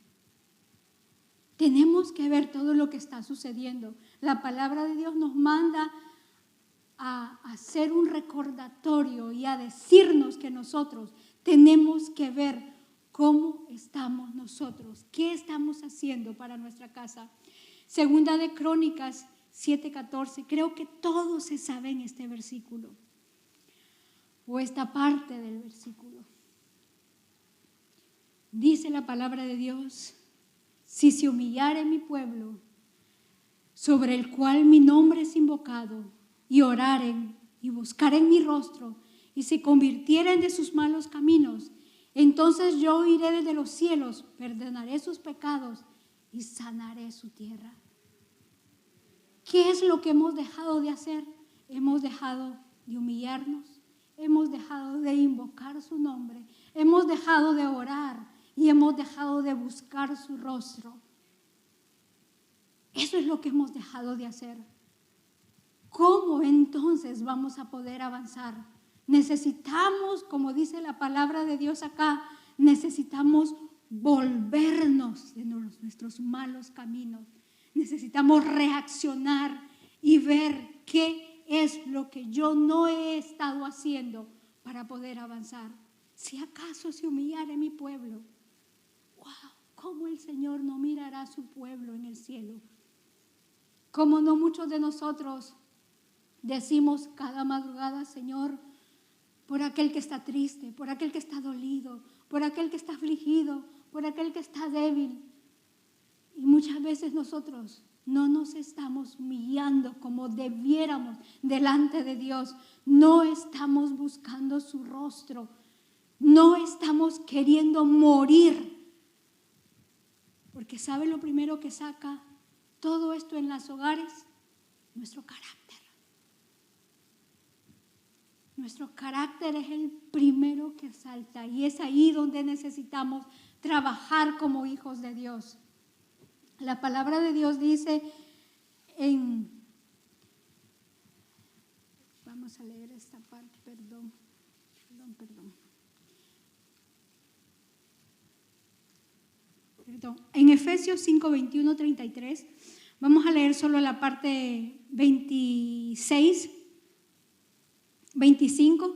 Tenemos que ver todo lo que está sucediendo. La palabra de Dios nos manda a hacer un recordatorio y a decirnos que nosotros tenemos que ver cómo estamos nosotros, qué estamos haciendo para nuestra casa. Segunda de Crónicas 7:14. Creo que todos se saben este versículo o esta parte del versículo. Dice la palabra de Dios: si se humillare mi pueblo, sobre el cual mi nombre es invocado, y oraren y buscaren mi rostro, y se convirtieren de sus malos caminos, entonces yo iré desde los cielos, perdonaré sus pecados y sanaré su tierra. ¿Qué es lo que hemos dejado de hacer? Hemos dejado de humillarnos, hemos dejado de invocar su nombre, hemos dejado de orar y hemos dejado de buscar su rostro. Eso es lo que hemos dejado de hacer. ¿Cómo entonces vamos a poder avanzar? Necesitamos, como dice la palabra de Dios acá, necesitamos volvernos de nuestros malos caminos. Necesitamos reaccionar y ver qué es lo que yo no he estado haciendo para poder avanzar. Si acaso se humillare mi pueblo, wow, ¿cómo el Señor no mirará a su pueblo en el cielo? ¿Cómo no muchos de nosotros decimos cada madrugada: Señor, por aquel que está triste, por aquel que está dolido, por aquel que está afligido, por aquel que está débil? Y muchas veces nosotros no nos estamos humillando como debiéramos delante de Dios. No estamos buscando su rostro. No estamos queriendo morir. Porque ¿sabe lo primero que saca todo esto en los hogares? Nuestro carácter. Nuestro carácter es el primero que salta, y es ahí donde necesitamos trabajar como hijos de Dios. La palabra de Dios dice vamos a leer esta parte, perdón. En Efesios 5, 21, 33, vamos a leer solo la parte 26, 25,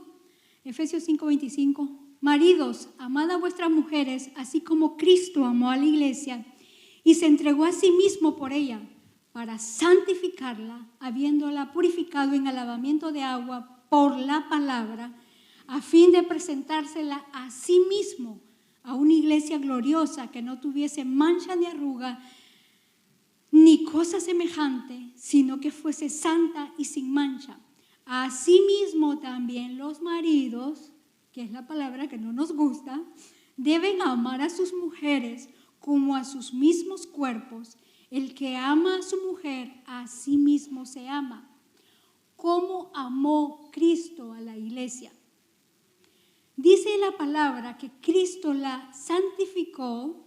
Efesios 5, 25. Maridos, amad a vuestras mujeres, así como Cristo amó a la iglesia y se entregó a sí mismo por ella, para santificarla, habiéndola purificado en el lavamiento de agua por la palabra, a fin de presentársela a sí mismo, a una iglesia gloriosa, que no tuviese mancha ni arruga, ni cosa semejante, sino que fuese santa y sin mancha. Asimismo también los maridos, que es la palabra que no nos gusta, deben amar a sus mujeres como a sus mismos cuerpos. El que ama a su mujer, a sí mismo se ama. ¿Cómo amó Cristo a la iglesia? Dice la palabra que Cristo la santificó,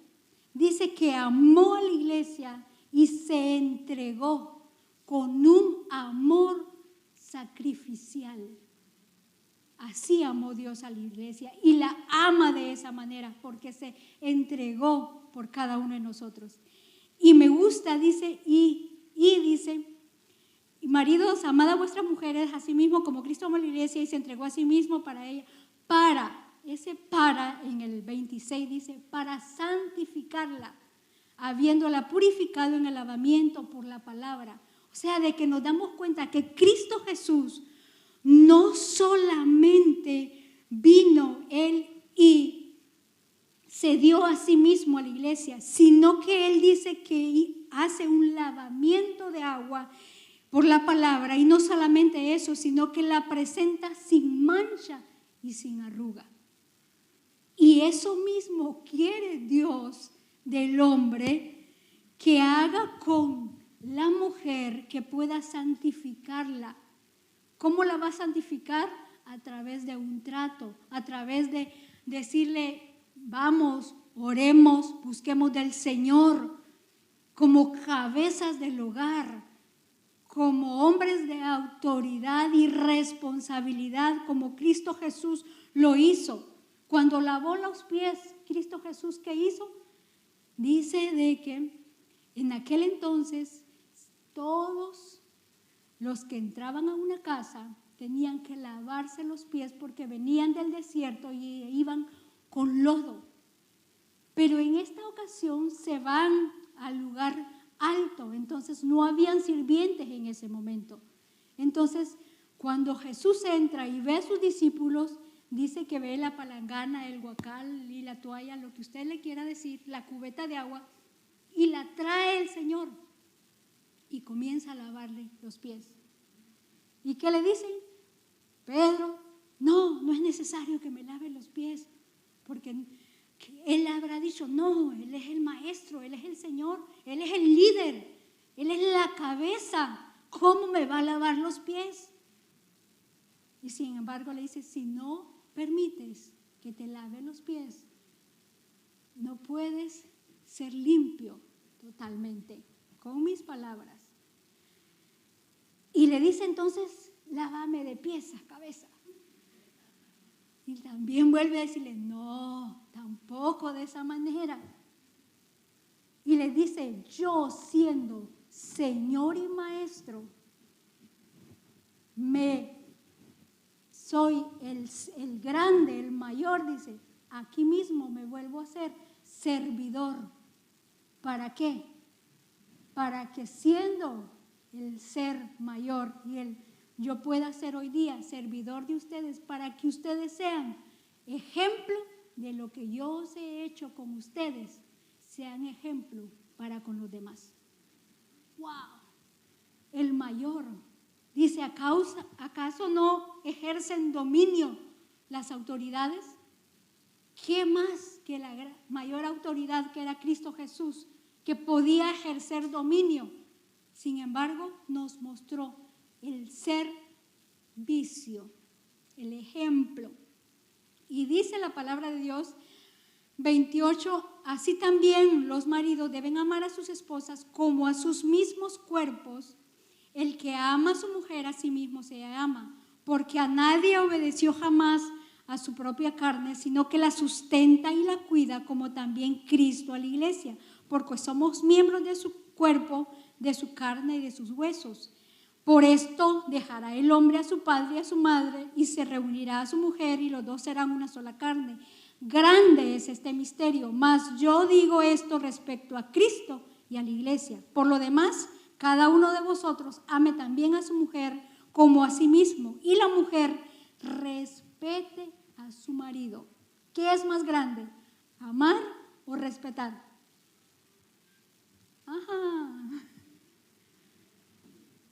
dice que amó a la iglesia y se entregó con un amor sacrificial. Así amó Dios a la iglesia y la ama de esa manera, porque se entregó por cada uno de nosotros. Y me gusta, dice, dice: maridos, amad a vuestras mujeres, así mismo como Cristo amó a la iglesia y se entregó a sí mismo para ella. Para en el 26 dice: para santificarla, habiéndola purificado en el lavamiento por la palabra. O sea, de que nos damos cuenta que Cristo Jesús no solamente vino Él y se dio a sí mismo a la iglesia, sino que Él dice que hace un lavamiento de agua por la palabra, y no solamente eso, sino que la presenta sin mancha y sin arruga. Y eso mismo quiere Dios del hombre, que haga con la mujer, que pueda santificarla. ¿Cómo la va a santificar? A través de un trato, a través de decirle: vamos, oremos, busquemos del Señor, como cabezas del hogar, como hombres de autoridad y responsabilidad, como Cristo Jesús lo hizo. Cuando lavó los pies, Cristo Jesús, ¿qué hizo? Dice de que en aquel entonces todos los que entraban a una casa tenían que lavarse los pies, porque venían del desierto y iban con lodo. Pero en esta ocasión se van al lugar alto, entonces no habían sirvientes en ese momento. Entonces, cuando Jesús entra y ve a sus discípulos, dice que ve la palangana, el guacal y la toalla, lo que usted le quiera decir, la cubeta de agua, y la trae el Señor y comienza a lavarle los pies. ¿Y qué le dicen? Pedro, no es necesario que me lave los pies, porque él habrá dicho, no, Él es el maestro, Él es el Señor, Él es el líder, Él es la cabeza, ¿cómo me va a lavar los pies? Y sin embargo le dice, si no permites que te lave los pies, no puedes ser limpio totalmente, con mis palabras. Y le dice entonces, lávame de pies a cabeza. Y también vuelve a decirle, no, tampoco de esa manera. Y le dice, yo siendo Señor y Maestro, soy el grande, el mayor, dice, aquí mismo me vuelvo a ser servidor. ¿Para qué? Para que siendo el ser mayor y yo pueda ser hoy día servidor de ustedes, para que ustedes sean ejemplo de lo que yo os he hecho con ustedes, sean ejemplo para con los demás. ¡Wow! El mayor dice, ¿acaso no ejercen dominio las autoridades? ¿Qué más que la mayor autoridad que era Cristo Jesús, que podía ejercer dominio? Sin embargo, nos mostró el servicio, el ejemplo. Y dice la palabra de Dios, 28, así también los maridos deben amar a sus esposas como a sus mismos cuerpos. El que ama a su mujer a sí mismo se ama, porque a nadie obedeció jamás a su propia carne, sino que la sustenta y la cuida, como también Cristo a la iglesia, porque somos miembros de su cuerpo, de su carne y de sus huesos. Por esto dejará el hombre a su padre y a su madre y se reunirá a su mujer y los dos serán una sola carne. Grande es este misterio, mas yo digo esto respecto a Cristo y a la iglesia. Por lo demás, cada uno de vosotros ame también a su mujer como a sí mismo, y la mujer respete a su marido. ¿Qué es más grande? ¿Amar o respetar?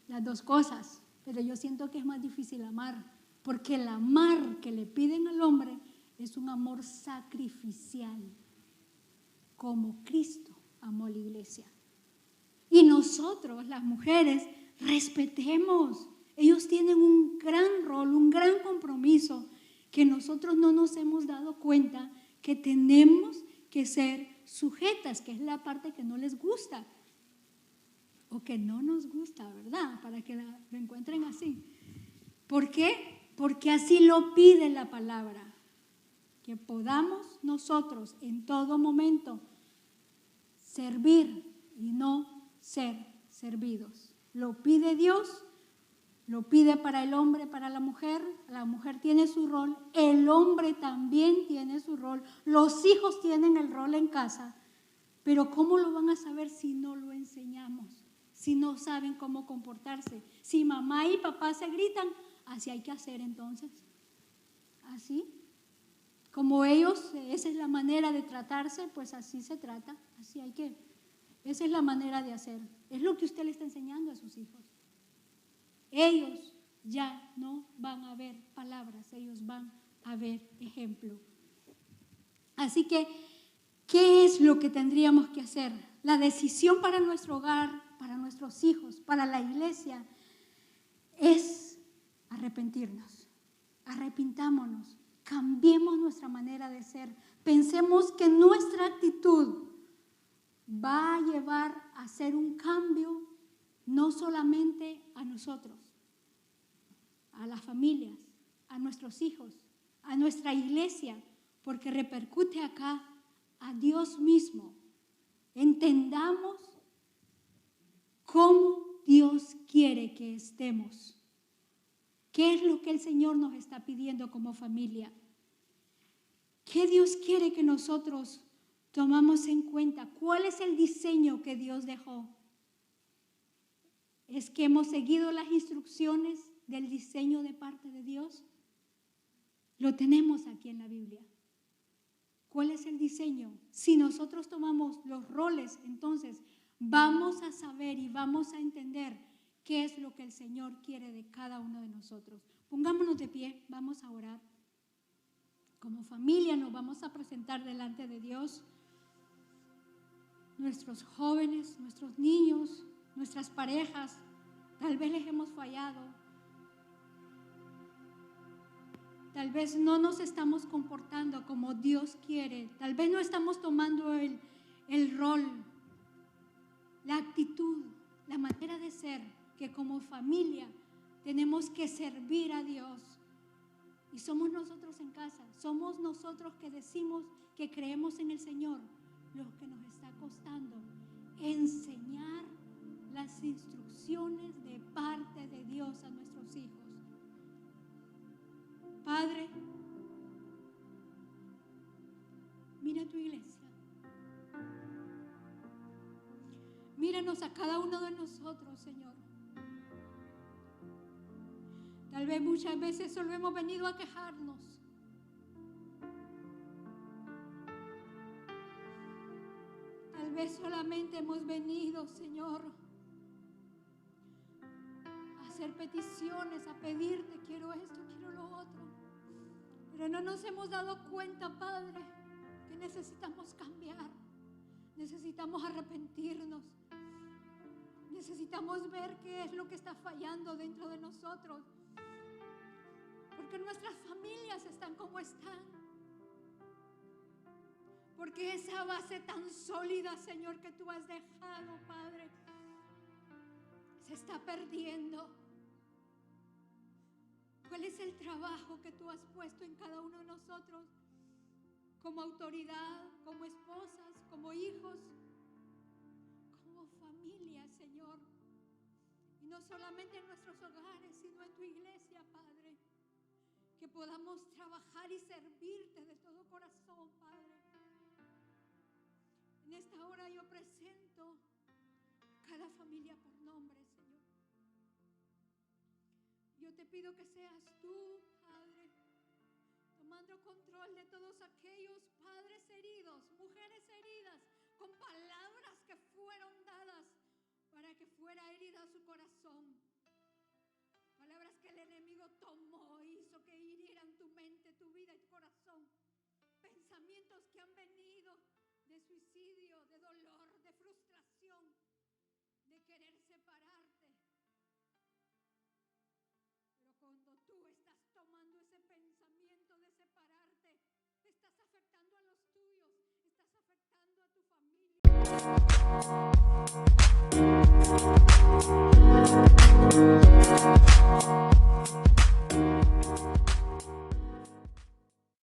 Las dos cosas, pero yo siento que es más difícil amar, porque el amar que le piden al hombre es un amor sacrificial, como Cristo amó a la iglesia. Y nosotros, las mujeres, respetemos. Ellos tienen un gran rol, un gran compromiso que nosotros no nos hemos dado cuenta que tenemos que ser sujetas, que es la parte que no les gusta o que no nos gusta, ¿verdad? Para que lo encuentren así. ¿Por qué? Porque así lo pide la palabra, que podamos nosotros en todo momento servir y no ser servidos. Lo pide Dios, lo pide para el hombre, para la mujer tiene su rol, el hombre también tiene su rol, los hijos tienen el rol en casa, pero ¿cómo lo van a saber si no lo enseñamos? Si no saben cómo comportarse. Si mamá y papá se gritan, así hay que hacer entonces. Así. Como ellos, esa es la manera de tratarse, pues así se trata, así hay que. Esa es la manera de hacer. Es lo que usted le está enseñando a sus hijos. Ellos ya no van a ver palabras, ellos van a ver ejemplo. Así que, ¿qué es lo que tendríamos que hacer? La decisión para nuestro hogar, para nuestros hijos, para la iglesia, es arrepentirnos. Arrepintámonos, cambiemos nuestra manera de ser. Pensemos que nuestra actitud va a llevar a hacer un cambio no solamente a nosotros, a las familias, a nuestros hijos, a nuestra iglesia, porque repercute acá a Dios mismo. Entendamos cómo Dios quiere que estemos. ¿Qué es lo que el Señor nos está pidiendo como familia? ¿Qué Dios quiere que nosotros tomamos en cuenta? ¿Cuál es el diseño que Dios dejó es que hemos seguido las instrucciones del diseño de parte de Dios. Lo tenemos aquí en la Biblia. ¿Cuál es el diseño? Si nosotros tomamos los roles, entonces vamos a saber y vamos a entender qué es lo que el Señor quiere de cada uno de nosotros. Pongámonos de pie, vamos a orar. Como familia nos vamos a presentar delante de Dios. Nuestros jóvenes, nuestros niños, nuestras parejas, tal vez les hemos fallado. Tal vez no nos estamos comportando como Dios quiere. Tal vez no estamos tomando el rol, la actitud, la manera de ser que como familia tenemos que servir a Dios. Y somos nosotros en casa, somos nosotros que decimos que creemos en el Señor, lo que nos está costando enseñar las instrucciones de parte de Dios a nuestros hijos. Padre, mira tu iglesia. Míranos a cada uno de nosotros, Señor. Tal vez muchas veces solo hemos venido a quejarnos. Tal vez solamente hemos venido, Señor, a hacer peticiones, a pedirte, quiero esto, quiero lo otro. Pero no nos hemos dado cuenta, Padre, que necesitamos cambiar. Necesitamos arrepentirnos. Necesitamos ver qué es lo que está fallando dentro de nosotros. Porque nuestras familias están como están. Porque esa base tan sólida, Señor, que tú has dejado, Padre, se está perdiendo. ¿Cuál es el trabajo que tú has puesto en cada uno de nosotros? Como autoridad, como esposas, como hijos, como familia, Señor. Y no solamente en nuestros hogares, sino en tu iglesia, Padre. Que podamos trabajar y servirte de todo corazón, Padre. En esta hora yo presento cada familia por nombre, Señor. Yo te pido que seas tú, Padre, tomando control de todos aquellos padres heridos, mujeres heridas, con palabras que fueron dadas para que fuera herida su corazón. Palabras que el enemigo tomó, hizo que hirieran tu mente, tu vida y tu corazón. Pensamientos que han venido de suicidio, de dolor, de frustración, de querer separarte. Pero cuando tú estás tomando ese pensamiento de separarte, estás afectando a los tuyos, estás afectando a tu familia.